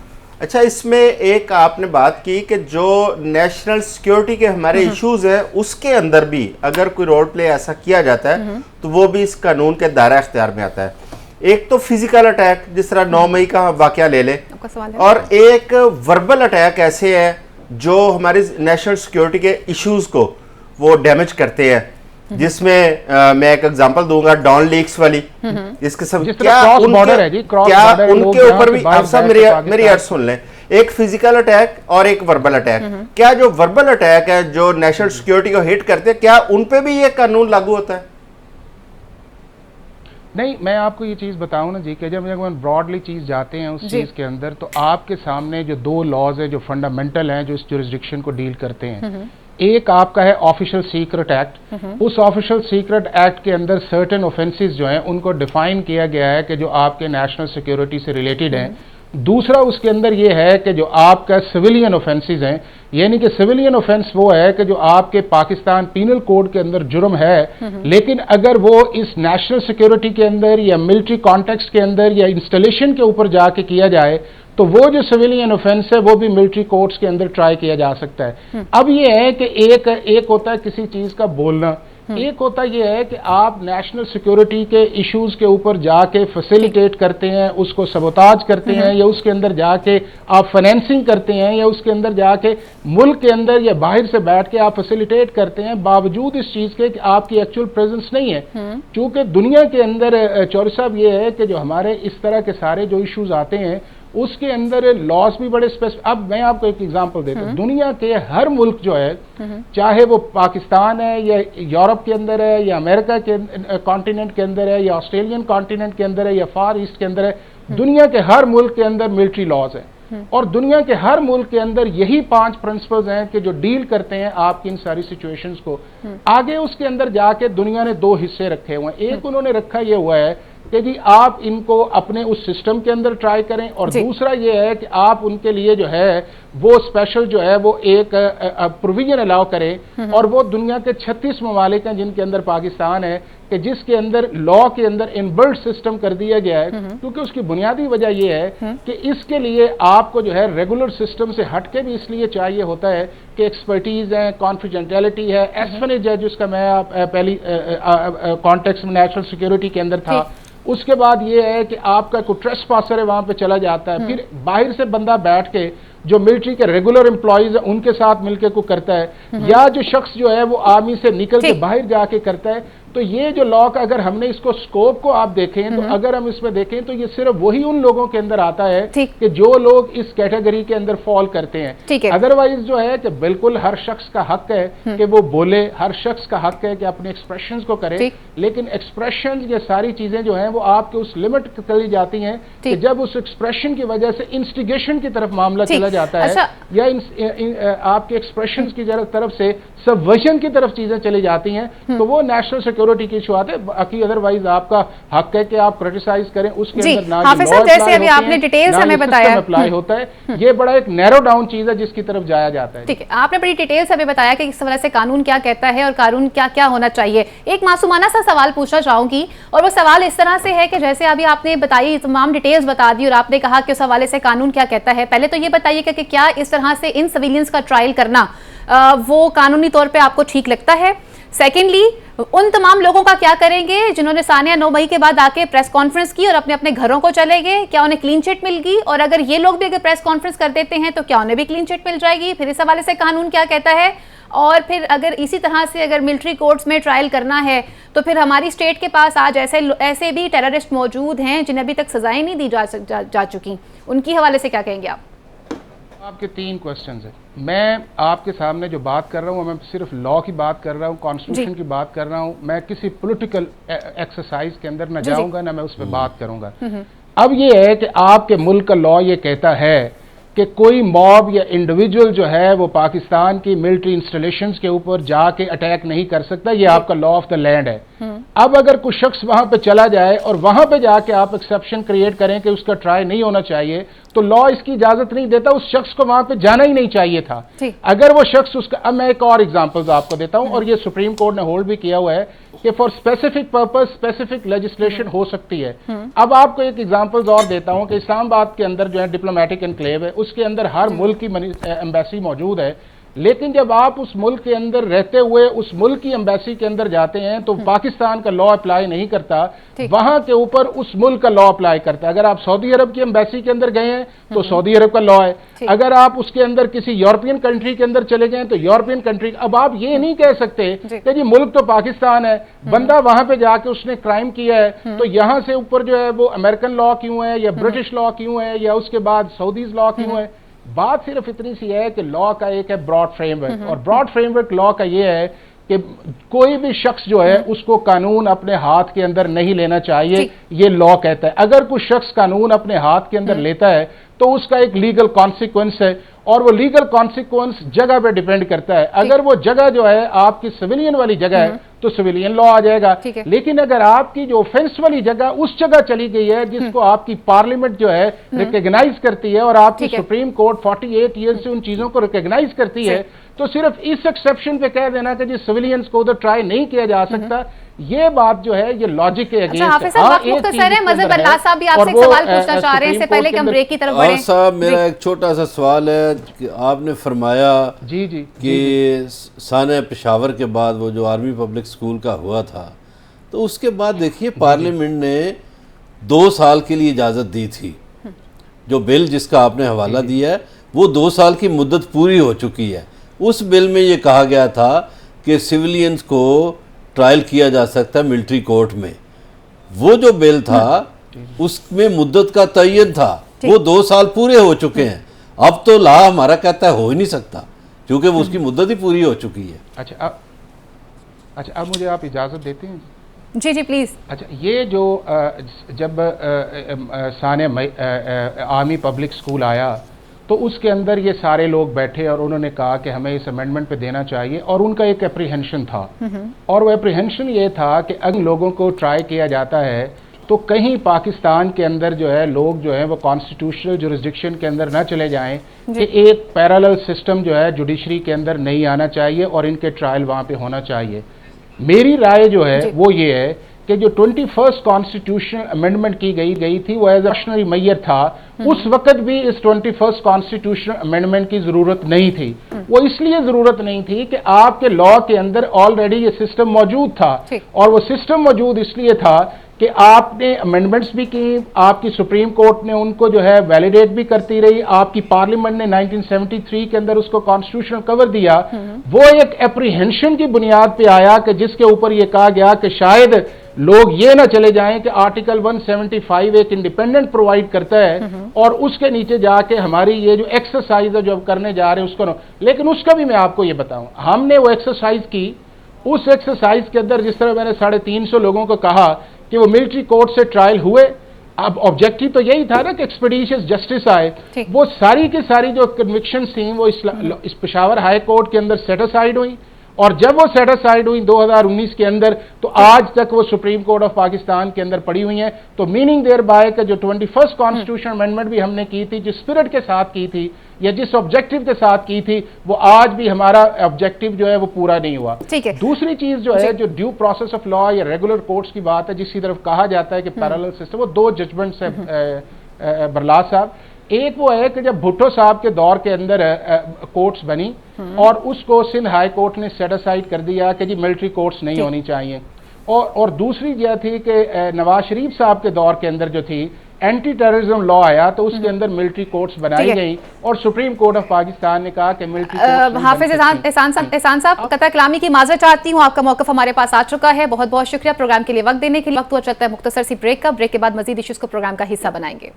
अच्छा, इसमें एक आपने बात की कि जो नेशनल सिक्योरिटी के हमारे इश्यूज है उसके अंदर भी अगर कोई रोल प्ले ऐसा किया जाता है तो वो भी इस कानून के दायरा इख्तियार में आता है। एक तो फिजिकल अटैक, जिस तरह 9 मई का वाकया ले ले, और एक वर्बल अटैक ऐसे है जो हमारी नेशनल सिक्योरिटी के इश्यूज को वो डैमेज करते हैं, जिसमें मैं एक एग्जांपल दूंगा, डॉन लीक्स वाली, जिसके सब क्या उनके ऊपर भी आप सब मेरी अर्ज सुन लें, एक फिजिकल अटैक और एक वर्बल अटैक। क्या जो वर्बल अटैक है जो नेशनल सिक्योरिटी को हिट करते हैं, क्या उन पे भी ये कानून लागू होता है? नहीं, मैं आपको ये चीज बताऊं ना जी कि जब हम ब्रॉडली चीज जाते हैं उस चीज के अंदर, तो आपके सामने जो 2 लॉज है जो फंडामेंटल हैं जो इस जुरिस्डिक्शन को डील करते हैं, एक आपका है ऑफिशियल सीक्रेट एक्ट। उस ऑफिशियल सीक्रेट एक्ट के अंदर सर्टेन ऑफेंसेस जो हैं उनको डिफाइन किया गया है कि जो आपके नेशनल सिक्योरिटी से रिलेटेड हैं। दूसरा उसके अंदर ये है कि जो आपका सिविलियन ऑफेंसेस हैं, यानी कि सिविलियन ऑफेंस वो है कि जो आपके पाकिस्तान पीनल कोड के अंदर जुर्म है, लेकिन अगर वो इस नेशनल सिक्योरिटी के अंदर या मिलिट्री कॉन्टेक्स्ट के अंदर या इंस्टॉलेशन के ऊपर जाके किया जाए तो वो जो सिविलियन ऑफेंस है वो भी मिलिट्री कोर्ट्स के अंदर ट्राई किया जा सकता है। अब ये है कि एक होता है किसी चीज का बोलना, एक होता ये है कि आप नेशनल सिक्योरिटी के इश्यूज के ऊपर जाके फैसिलिटेट करते हैं, उसको सबोताज करते हैं, या उसके अंदर जाके आप फाइनेंसिंग करते हैं, या उसके अंदर जाके मुल्क के अंदर या बाहर से बैठ के आप फैसिलिटेट करते हैं, बावजूद इस चीज के कि आपकी एक्चुअल प्रेजेंस नहीं है। क्योंकि दुनिया के अंदर चौधरी साहब ये है कि जो हमारे इस तरह के सारे जो इश्यूज आते हैं उसके अंदर लॉस भी बड़े स्पेसिफिक। अब मैं आपको एक एग्जांपल देता हूँ, दुनिया के हर मुल्क जो है, चाहे वो पाकिस्तान है या यूरोप के अंदर है या अमेरिका के कॉन्टिनेंट के अंदर है या ऑस्ट्रेलियन कॉन्टिनेंट के अंदर है या फार ईस्ट के अंदर है, दुनिया के हर मुल्क के अंदर मिलिट्री लॉज है। और दुनिया के हर मुल्क के अंदर यही 5 प्रिंसिपल्स हैं कि जो डील करते हैं आपकी इन सारी सिचुएशंस को। आगे उसके अंदर जाके दुनिया ने 2 हिस्से रखे हुए हैं। एक उन्होंने रखा ये हुआ है कि जी आप इनको अपने उस सिस्टम के अंदर ट्राई करें, और दूसरा ये है कि आप उनके लिए जो है वो स्पेशल जो है वो एक प्रोविजन अलाउ करें, और वो दुनिया के 36 ममालिक हैं जिनके अंदर पाकिस्तान है कि जिसके अंदर लॉ के अंदर इनबिल्ट सिस्टम कर दिया गया है। क्योंकि उसकी बुनियादी वजह यह है कि इसके लिए आपको जो है रेगुलर सिस्टम से हटके भी इसलिए चाहिए होता है कि एक्सपर्टीज है, कॉन्फिडेंशियलिटी है, एस्पेनेज है जिसका मैं पहली कॉन्टेक्स्ट में नेशनल सिक्योरिटी के अंदर था। उसके बाद ये है कि आपका कोई ट्रेसपासर है वहां पे चला जाता है, फिर बाहर से बंदा बैठ के जो मिलिट्री के रेगुलर एम्प्लॉइज है उनके साथ मिलकर को करता है, या जो शख्स जो है वो आर्मी से निकल के बाहर जाके करता है। तो ये जो लॉ का अगर हमने इसको स्कोप को आप देखें तो अगर हम इसमें देखें तो ये सिर्फ वही उन लोगों के अंदर आता है कि जो लोग इस कैटेगरी के अंदर फॉल करते हैं। अदरवाइज जो है कि बिल्कुल हर शख्स का हक है कि वो बोले, हर शख्स का हक है कि अपने एक्सप्रेशंस को करे, लेकिन एक्सप्रेशंस ये सारी चीजें जो हैं वो आपके उस लिमिट चली जाती हैं कि जब उस एक्सप्रेशन की वजह से इंस्टिगेशन की तरफ मामला चला जाता है, या आपके एक्सप्रेशंस की तरफ से सबवर्जन की तरफ चीजें चली जाती हैं, तो वो नेशनल सिक्योरिटी की इशू आते हैं। बाकी अदरवाइज आपका हक है कि आप क्रिटिसाइज करें, उसके अंदर ना जैसे अभी आपने डिटेल्स हमें बताया अप्लाई होता है। ये बड़ा एक नैरो डाउन चीज है जिसकी तरफ जाया जाता है। ठीक है, आपने बड़ी डिटेल्स हमें बताया कि इस वजह से कानून क्या कहता है और कानून क्या क्या होना चाहिए। एक मासूमाना सा सवाल पूछना चाहूंगी, और वो सवाल इस तरह से है कि जैसे अभी आपने बताई, तमाम डिटेल्स बता दी और आपने कहा कि उस हवाले से कानून क्या कहता है। पहले तो ये बताइएगा कि क्या इस तरह से इन सिविलियंस का ट्रायल करना वो कानूनी तौर पे आपको ठीक लगता है? सेकेंडली, उन तमाम लोगों का क्या करेंगे जिन्होंने सानिया 9 मई के बाद आके प्रेस कॉन्फ्रेंस की और अपने अपने घरों को चले गए? क्या उन्हें क्लीन चिट मिल गई? और अगर ये लोग भी अगर प्रेस कॉन्फ्रेंस कर देते हैं तो क्या उन्हें भी क्लीन चिट मिल जाएगी? फिर इस हवाले से कानून क्या कहता है? और फिर अगर इसी तरह से अगर मिलिट्री कोर्ट्स में ट्रायल करना है तो फिर हमारी स्टेट के पास आज ऐसे भी टेररिस्ट मौजूद हैं जिन्हें अभी तक सजाएं नहीं दी जा चुकी, उनकी हवाले से क्या कहेंगे आप? आपके 3 क्वेश्चंस हैं। मैं आपके सामने जो बात कर रहा हूँ, मैं सिर्फ लॉ की बात कर रहा हूँ, कॉन्स्टिट्यूशन की बात कर रहा हूँ। मैं किसी पॉलिटिकल एक्सरसाइज के अंदर न जाऊंगा, ना मैं उस पर बात करूंगा। अब ये है कि आपके मुल्क का लॉ ये कहता है कि कोई मॉब या इंडिविजुअल जो है वो पाकिस्तान की मिलिट्री इंस्टॉलेशंस के ऊपर जाके अटैक नहीं कर सकता। ये आपका लॉ ऑफ द लैंड है। अब अगर कोई शख्स वहां पे चला जाए और वहां पे जाके आप एक्सेप्शन क्रिएट करें कि उसका ट्राई नहीं होना चाहिए, तो लॉ इसकी इजाजत नहीं देता, उस शख्स को वहां पे जाना ही नहीं चाहिए था। अगर वो शख्स उसका, अब मैं एक और एग्जांपल आपको देता हूं, और ये सुप्रीम कोर्ट ने होल्ड भी किया हुआ है कि for specific purpose specific legislation हो सकती है। अब आपको एक एग्जांपल्स और देता हूं कि इस्लामाबाद के अंदर जो है डिप्लोमेटिक एनक्लेव है, उसके अंदर हर मुल्क की एम्बेसी मौजूद है, लेकिन जब आप उस मुल्क के अंदर रहते हुए उस मुल्क की एम्बेसी के अंदर जाते हैं तो पाकिस्तान का लॉ अप्लाई नहीं करता, वहां के ऊपर उस मुल्क का लॉ अप्लाई करता है। अगर आप सऊदी अरब की एम्बेसी के अंदर गए हैं तो सऊदी अरब का लॉ है, अगर आप उसके अंदर किसी यूरोपियन कंट्री के अंदर चले गए तो यूरोपियन कंट्री। अब आप ये नहीं कह सकते कि जी मुल्क तो पाकिस्तान है, बंदा वहां पे जाके उसने क्राइम किया है तो यहां से ऊपर जो है वो अमेरिकन लॉ क्यों है या ब्रिटिश लॉ क्यों है या उसके बाद सऊदीज लॉ क्यों है। बात सिर्फ इतनी सी है कि लॉ का एक है ब्रॉड फ्रेमवर्क, और ब्रॉड फ्रेमवर्क लॉ का ये है कि कोई भी शख्स जो है उसको कानून अपने हाथ के अंदर नहीं लेना चाहिए, ये लॉ कहता है। अगर कोई शख्स कानून अपने हाथ के अंदर लेता है तो उसका एक लीगल कॉन्सिक्वेंस है, और वो लीगल कॉन्सिक्वेंस जगह पे डिपेंड करता है। अगर वो जगह जो है आपकी सिविलियन वाली जगह है तो सिविलियन लॉ आ जाएगा, लेकिन अगर आपकी जो ऑफेंस वाली जगह उस जगह चली गई है जिसको आपकी पार्लियामेंट जो है रिकॉग्नाइज करती है और आपकी सुप्रीम कोर्ट 48 ईयर्स से उन चीजों को रिकॉग्नाइज करती है, तो सिर्फ इस एक्सेप्शन पे कह देना कि जी सिविलियंस को उधर ट्राई नहीं किया जा सकता, ये बात जो है ये लॉजिक के अगेंस्ट है। मजहब अल्लाह साहब भी आपसे एक सवाल पूछना चाह रहे हैं, इससे पहले कि हम ब्रेक की तरफ बढ़ें। साहब मेरा एक छोटा सा सवाल है कि आपने फरमाया कि साने पेशावर के बाद वो जो आर्मी पब्लिक स्कूल का हुआ था, तो उसके बाद देखिए पार्लियामेंट ने 2 साल के लिए इजाज़त दी थी। जो बिल जिसका आपने हवाला दिया है वो 2 साल की मुद्दत पूरी हो चुकी है। उस बिल में ये कहा गया था कि सिविलियंस को ट्रायल किया जा सकता है मिलिट्री कोर्ट में। वो जो बिल था उसमें मुद्दत का तयन था, वो 2 साल पूरे हो चुके हैं। अब तो ला हमारा कहता है हो ही नहीं सकता क्योंकि वो उसकी मुद्दत ही पूरी हो चुकी है। अच्छा अब मुझे आप इजाज़त देते हैं? जी जी प्लीज़। अच्छा, ये जो जब साने आर्मी पब्लिक स्कूल आया तो उसके अंदर ये सारे लोग बैठे और उन्होंने कहा कि हमें इस अमेंडमेंट पे देना चाहिए, और उनका एक एप्रीहेंशन था, और वो एप्रीहेंशन ये था कि अगर लोगों को ट्राई किया जाता है तो कहीं पाकिस्तान के अंदर जो है लोग जो है वो कॉन्स्टिट्यूशनल जुरिस्डिक्शन के अंदर ना चले जाएं कि एक पैरेलल सिस्टम जो है जुडिशरी के अंदर नहीं आना चाहिए और इनके ट्रायल वहाँ पे होना चाहिए। मेरी राय जो है वो ये है कि जो 21st कॉन्स्टिट्यूशनल अमेंडमेंट की गई थी वो एज एक्शनरी मैयर था, उस वक्त भी इस 21st कॉन्स्टिट्यूशनल अमेंडमेंट की जरूरत नहीं थी। वो इसलिए जरूरत नहीं थी कि आपके लॉ के अंदर ऑलरेडी ये सिस्टम मौजूद था, और वो सिस्टम मौजूद इसलिए था कि आपने अमेंडमेंट्स भी की, आपकी सुप्रीम कोर्ट ने उनको जो है वैलिडेट भी करती रही, आपकी पार्लियामेंट ने 1973 के अंदर उसको कॉन्स्टिट्यूशनल कवर दिया। वो एक एप्रीहेंशन की बुनियाद पे आया कि जिसके ऊपर ये कहा गया कि शायद लोग ये ना चले जाएं कि आर्टिकल 175 एक इंडिपेंडेंट प्रोवाइड करता है और उसके नीचे जाके हमारी ये जो एक्सरसाइज है जो अब करने जा रहे हैं उसको। लेकिन उसका भी मैं आपको ये बताऊं, हमने वो एक्सरसाइज की, उस एक्सरसाइज के अंदर जिस तरह मैंने 350 लोगों को कहा कि वो मिलिट्री कोर्ट से ट्रायल हुए। अब ऑब्जेक्टिव तो यही था ना कि एक्सपीडिशियस जस्टिस आए, वो सारी की सारी जो कन्विक्शन थी वो इस पेशावर हाई कोर्ट के अंदर सेटिस्फाइड हुई, और जब वो सेटिस्फाइड हुई 2019 के अंदर तो आज तक वो सुप्रीम कोर्ट ऑफ पाकिस्तान के अंदर पड़ी हुई हैं। तो मीनिंग देयर बाय का जो 21st कॉन्स्टिट्यूशन अमेंडमेंट भी हमने की थी, जिस स्पिरिट के साथ की थी या जिस ऑब्जेक्टिव के साथ की थी, वो आज भी हमारा ऑब्जेक्टिव जो है वो पूरा नहीं हुआ। दूसरी चीज जो है, जो ड्यू प्रोसेस ऑफ लॉ या रेगुलर कोर्ट्स की बात है जिसकी तरफ कहा जाता है कि पैरेलल सिस्टम, वो 2 जजमेंट्स है बरलास साहब। एक वो है कि जब भुट्टो साहब के दौर के अंदर कोर्ट्स बनी और उसको सिंध हाई कोर्ट ने सेटिस्फाइड कर दिया कि जी मिलिट्री कोर्ट्स नहीं होनी चाहिए, और दूसरी यह थी कि नवाज शरीफ साहब के दौर के अंदर जो थी एंटी टेररिज्म लॉ आया तो उसके अंदर मिलिट्री कोर्ट्स बनाई गई और सुप्रीम कोर्ट ऑफ पाकिस्तान ने कहा कि मिलिट्री हाफिज एहसान साहब कतई कलामी की माजरत चाहती हूँ, आपका मौक़िफ़ हमारे पास आ चुका है। बहुत बहुत शुक्रिया प्रोग्राम के लिए वक्त देने के लिए। वक्त हुआ चलता है मुख्तसर सी ब्रेक का। ब्रेक के बाद मजीद इश्यूज़ को प्रोग्राम का हिस्सा बनाएंगे।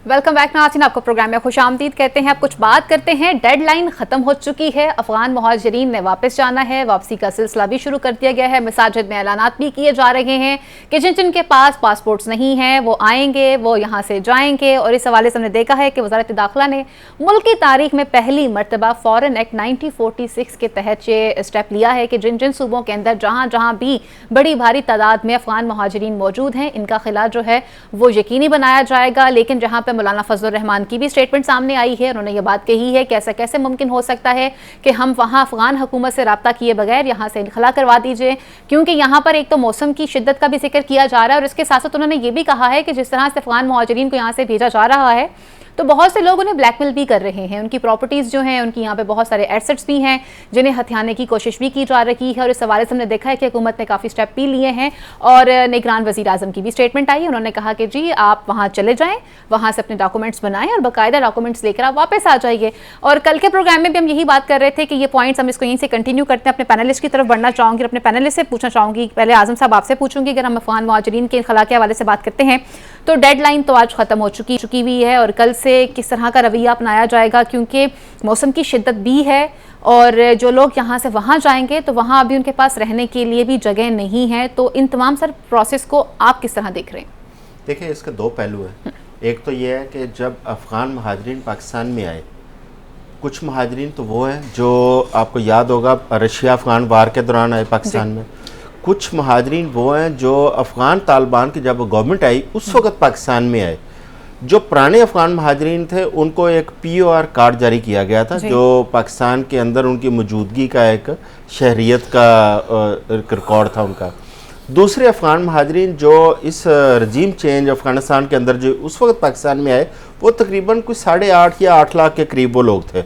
वेलकम बैक नाज़रीन, आपको प्रोग्राम में खुशामदीद कहते हैं। अब कुछ बात करते हैं। डेडलाइन ख़त्म हो चुकी है, अफ़गान मुहाजिरीन ने वापस जाना है, वापसी का सिलसिला भी शुरू कर दिया गया है। मसाजिद में ऐलानात भी किए जा रहे हैं कि जिन जिनके पास पासपोर्ट्स नहीं हैं वो आएंगे, वो यहाँ से जाएंगे। और इस हवाले से हमने देखा है कि वज़ारत दाखिला ने मुल्क की तारीख में पहली मरतबा फ़ॉरेन एक्ट 1946 के तहत ये स्टेप लिया है कि जिन जिन सूबों के अंदर जहाँ जहाँ भी बड़ी भारी तादाद में अफ़गान मुहाजिरीन मौजूद हैं, इनका खिला जो है वो यकीनी बनाया जाएगा। लेकिन जहाँ पर मौलाना फजलुर रहमान की भी स्टेटमेंट सामने आई है, उन्होंने ये बात कही है कि ऐसा कैसे मुमकिन हो सकता है कि हम वहाँ अफगान हुकूमत से रब्ता किए बगैर यहाँ से इनखला करवा दीजिए, क्योंकि यहाँ पर एक तो मौसम की शिद्दत का भी जिक्र किया जा रहा है और इसके साथ साथ उन्होंने ये भी कहा है कि जिस तरह से अफगान मुहाजिरीन को यहाँ से भेजा जा रहा है तो बहुत से लोग उन्हें ब्लैकमेल भी कर रहे हैं। उनकी प्रॉपर्टीज़ जो हैं, उनकी यहाँ पे बहुत सारे एसेट्स भी हैं जिन्हें हथियाने की कोशिश भी की जा रही है। और इस हवाले से हमने देखा है कि हुकूमत ने काफ़ी स्टेप भी लिए हैं और निगरान वज़ीर आज़म की भी स्टेटमेंट आई है। उन्होंने कहा कि जी आप वहाँ चले जाएँ, वहाँ से अपने डॉक्यूमेंट्स बनाएं और बाकायदा डॉक्यूमेंट्स लेकर आप वापस आ जाइए। और कल के प्रोग्राम में भी हम यही बात कर रहे थे कि ये पॉइंट्स हम इसको यहीं से कंटिन्यू करते हैं। अपने पैनलिस्ट की तरफ बढ़ना चाहूँगी, अपने पैनलिस्ट से पूछना चाहूँगी। पहले आज़म साहब आपसे पूछूंगी, अगर हम अफगान मुहाजिरीन के इनखला के हवाले से बात करते हैं तो डेडलाइन तो आज ख़त्म हो चुकी हुई है और कल से किस तरह का रवैया अपनाया जाएगा, क्योंकि मौसम की शिद्दत भी है और जो लोग यहाँ से वहाँ जाएंगे तो वहाँ अभी उनके पास रहने के लिए भी जगह नहीं है। तो इन तमाम सर प्रोसेस को आप किस तरह देख रहे हैं? देखिए, इसके दो पहलू हैं। एक तो ये है कि जब अफ़गान महाजरीन पाकिस्तान में आए, कुछ महाजरीन तो वो हैं जो आपको याद होगा रशिया अफ़गान वार के दौरान आए पाकिस्तान में। कुछ महाजरीन वो हैं जो अफ़गान तालिबान की जब गवर्नमेंट आई उस वक्त पाकिस्तान में आए। जो पुराने अफ़गान महाजरीन थे उनको एक POR कार्ड जारी किया गया था जो पाकिस्तान के अंदर उनकी मौजूदगी का एक शहरियत का रिकॉर्ड था उनका। दूसरे अफ़गान महाजरीन जो इस रजीम चेंज अफ़गानिस्तान के अंदर जो उस वक्त पाकिस्तान में आए वो तकरीबन कुछ 8.5 या 8 लाख के करीब वो लोग थे।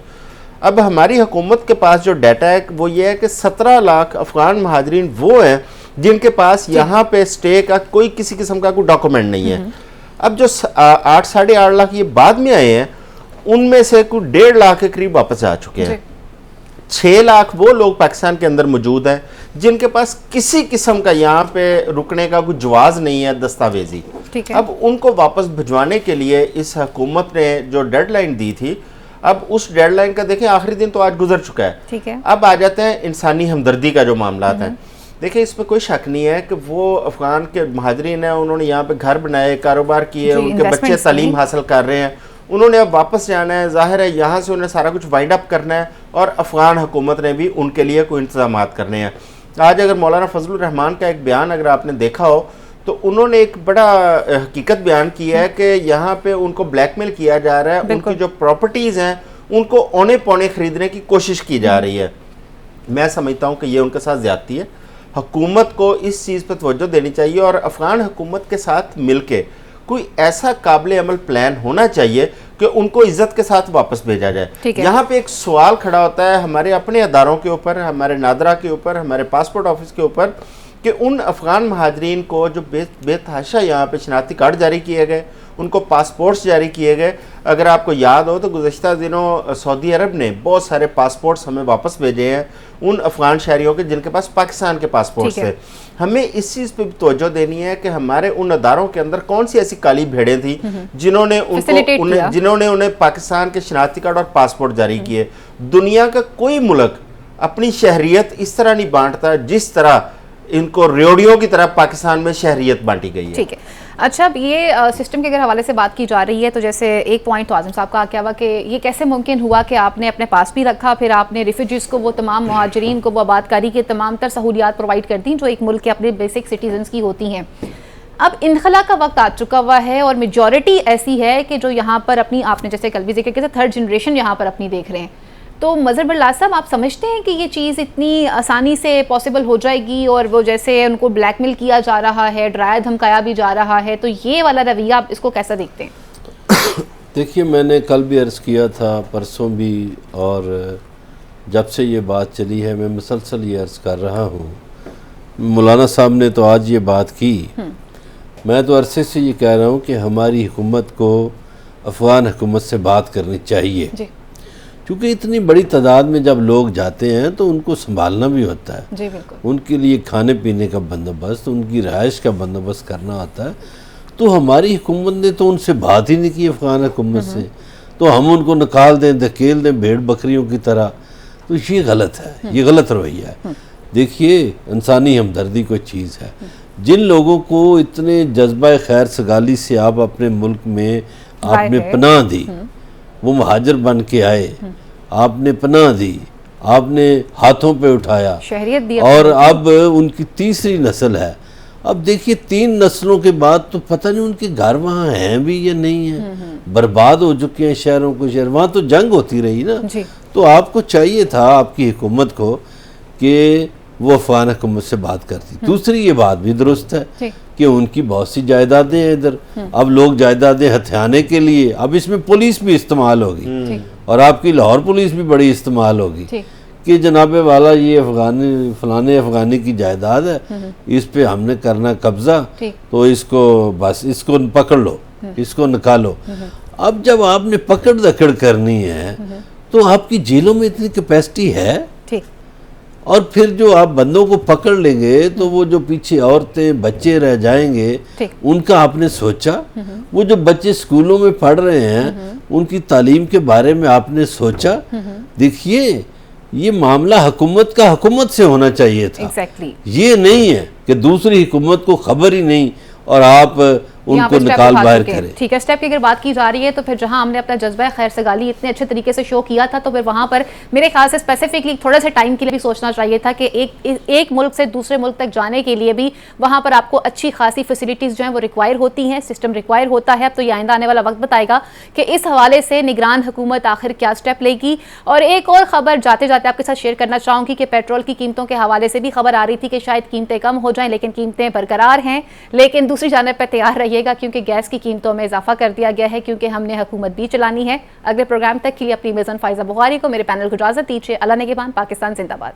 अब हमारी हुकूमत के पास जो डाटा है वो ये है कि 17 लाख अफ़गान महाजरीन वो हैं जिनके पास यहाँ पे स्टे का कोई किसी किस्म का कोई डॉक्यूमेंट नहीं है। अब जो 8-8.5 लाख ये बाद में आए हैं उनमें से कुछ 1.5 लाख के करीब वापस आ चुके हैं। 6 लाख वो लोग पाकिस्तान के अंदर मौजूद हैं जिनके पास किसी किस्म का यहाँ पे रुकने का कोई जवाज़ नहीं है, दस्तावेजी। अब उनको वापस भिजवाने के लिए इस हुकूमत ने जो डेडलाइन दी थी, अब उस डेडलाइन का देखें आखिरी दिन तो आज गुजर चुका है। ठीक है। अब आ जाते हैं इंसानी हमदर्दी का जो मामला है। देखिए, इसमें कोई शक नहीं है कि वो अफ़गान के महाजरीन हैं, उन्होंने यहाँ पे घर बनाए, कारोबार किए, उनके बच्चे तालीम हासिल कर रहे हैं, उन्होंने अब वापस जाना है। जाहिर है यहाँ से उन्हें सारा कुछ वाइंड अप करना है और अफ़गान हुकूमत ने भी उनके लिए कोई इंतजाम करने हैं। आज अगर मौलाना फजलुर रहमान का एक बयान अगर आपने देखा हो तो उन्होंने एक बड़ा हकीकत बयान किया है कि यहाँ पे उनको ब्लैकमेल किया जा रहा है, उनकी जो प्रॉपर्टीज़ हैं उनको औने पौने ख़रीदने की कोशिश की जा रही है। मैं समझता हूँ कि ये उनके साथ ज़्यादती है। हुकूमत को इस चीज़ पर तवज्जो देनी चाहिए और अफ़गान हुकूमत के साथ मिल के कोई ऐसा काबिल अमल प्लान होना चाहिए कि उनको इज्जत के साथ वापस भेजा जाए। यहाँ पे एक सवाल खड़ा होता है हमारे अपने अदारों के ऊपर, हमारे नादरा के ऊपर, हमारे पासपोर्ट ऑफिस के ऊपर कि उन अफ़गान महाजरीन को जो बेतहाशा यहाँ पे शनाख्ती कार्ड जारी किए गए, उनको पासपोर्ट्स जारी किए गए। अगर आपको याद हो तो गुज़श्ता दिनों सऊदी अरब ने बहुत सारे पासपोर्ट्स हमें वापस भेजे हैं उन अफ़गान शहरियों के जिनके पास पाकिस्तान के पासपोर्ट्स थे। हमें इस चीज़ पे तवज्जो देनी है कि हमारे उन अदारों के अंदर कौन सी ऐसी काली भेड़ें थी जिन्होंने उन्हें पाकिस्तान के शनाख्ती कार्ड और पासपोर्ट जारी किए। दुनिया का कोई मुल्क अपनी शहरियत इस तरह नहीं बांटता जिस तरह इनको रेडियो की तरह पाकिस्तान में शहरियत बांटी गई है। ठीक है। अच्छा, अब ये सिस्टम के अगर हवाले से बात की जा रही है तो जैसे एक पॉइंट तो आज़म साहब का क्या हुआ कि ये कैसे मुमकिन हुआ कि आपने अपने पास भी रखा, फिर आपने रिफ्यूजीज़ को, वो तमाम मुहाजिरीन को वो आबादकारी की तमाम तर सहूलियात प्रोवाइड कर दी जो एक मुल्क के अपने बेसिक सिटीजन्स की होती हैं। अब इनखला का वक्त आ चुका हुआ है और मेजॉरिटी ऐसी है कि जो यहाँ पर अपनी, आपने जैसे कल भी जिक्र किया, 3rd जनरेशन यहाँ पर अपनी देख रहे हैं। तो मज़हर बिल्लाह साहब, आप समझते हैं कि ये चीज़ इतनी आसानी से पॉसिबल हो जाएगी? और वो जैसे उनको ब्लैकमेल किया जा रहा है, डराया धमकाया भी जा रहा है, तो ये वाला रवैया आप इसको कैसा देखते हैं? देखिए, मैंने कल भी अर्ज़ किया था, परसों भी, और जब से ये बात चली है मैं मुसलसल ये अर्ज़ कर रहा हूँ। मौलाना साहब ने तो आज ये बात की, मैं तो अरसे से ये कह रहा हूँ कि हमारी हुकूमत को अफ़गान हुकूमत से बात करनी चाहिए, क्योंकि इतनी बड़ी तादाद में जब लोग जाते हैं तो उनको संभालना भी होता है। जी बिल्कुल। उनके लिए खाने पीने का बंदोबस्त, उनकी रहाइश का बंदोबस्त करना होता है। तो हमारी हुकूमत ने तो उनसे बात ही नहीं की अफ़गान हुकूमत से, तो हम उनको निकाल दें, धकेल दें भेड़ बकरियों की तरह, तो ये गलत है, ये गलत रवैया है। देखिए, इंसानी हमदर्दी कोई चीज़ है। जिन लोगों को इतने जज्बा खैर सगाली से आप अपने मुल्क में आपने पनाह दी, वो महाजर बन के आए, आपने पनाह दी, आपने हाथों पे उठाया, शहरियत दी, और अब उनकी तीसरी नस्ल है। अब देखिए, 3 नस्लों के बाद तो पता नहीं उनके घर वहाँ हैं भी या नहीं है, बर्बाद हो चुके हैं शहरों को शहर। वहाँ तो जंग होती रही ना, तो आपको चाहिए था आपकी हुकूमत को कि वो अफ़गान हुकूमत से बात करती। दूसरी ये बात भी दुरुस्त है कि उनकी बहुत सी जायदादें हैं इधर, अब लोग जायदादें हथियाने के लिए, अब इसमें पुलिस भी इस्तेमाल होगी, और आपकी लाहौर पुलिस भी बड़ी इस्तेमाल होगी कि जनाबे वाला ये अफगानी फलाने अफगानी की जायदाद है, इस पे हमने करना कब्जा, तो इसको बस इसको पकड़ लो, इसको निकालो। अब जब आपने पकड़ दकड़ करनी है तो आपकी जेलों में इतनी कैपेसिटी है, और फिर जो आप बंदों को पकड़ लेंगे तो वो जो पीछे औरतें बच्चे रह जाएंगे, उनका आपने सोचा? वो जो बच्चे स्कूलों में पढ़ रहे हैं उनकी तालीम के बारे में आपने सोचा? देखिए, ये मामला हुकूमत का हुकूमत से होना चाहिए था। ये नहीं है कि दूसरी हुकूमत को खबर ही नहीं और आप उनको निकाल बाहर करें। ठीक है, स्टेप की अगर बात की जा रही है तो फिर जहां हमने अपना जज्बा खैर सगाली इतने अच्छे तरीके से शो किया था, तो फिर वहां पर मेरे ख्याल से स्पेसिफिकली थोड़ा सा टाइम के लिए भी सोचना चाहिए था कि एक मुल्क से दूसरे मुल्क तक जाने के लिए भी वहां पर आपको अच्छी खासी फैसिलिटीज़ जो हैं वो रिक्वायर होती हैं, सिस्टम रिक्वायर होता है। अब तो ये आइंदा आने वाला वक्त बताएगा कि इस हवाले से निगरान हुकूमत आखिर क्या स्टेप लेगी। और एक और खबर जाते जाते आपके साथ शेयर करना चाहूँगी कि पेट्रोल की कीमतों के हवाले से भी खबर आ रही थी कि शायद कीमतें कम हो जाएँ, लेकिन कीमतें बरकरार हैं। लेकिन दूसरी जानिब पर तैयार रहिएगा क्योंकि गैस की कीमतों में इजाफा कर दिया गया है, क्योंकि हमने हुकूमत भी चलानी है। अगले प्रोग्राम तक के लिए अपनी मेज़न फ़ाइज़ा बुखारी को, मेरे पैनल को इजाज़त दीजिए। अल्लाह नेगेबान, पाकिस्तान जिंदाबाद।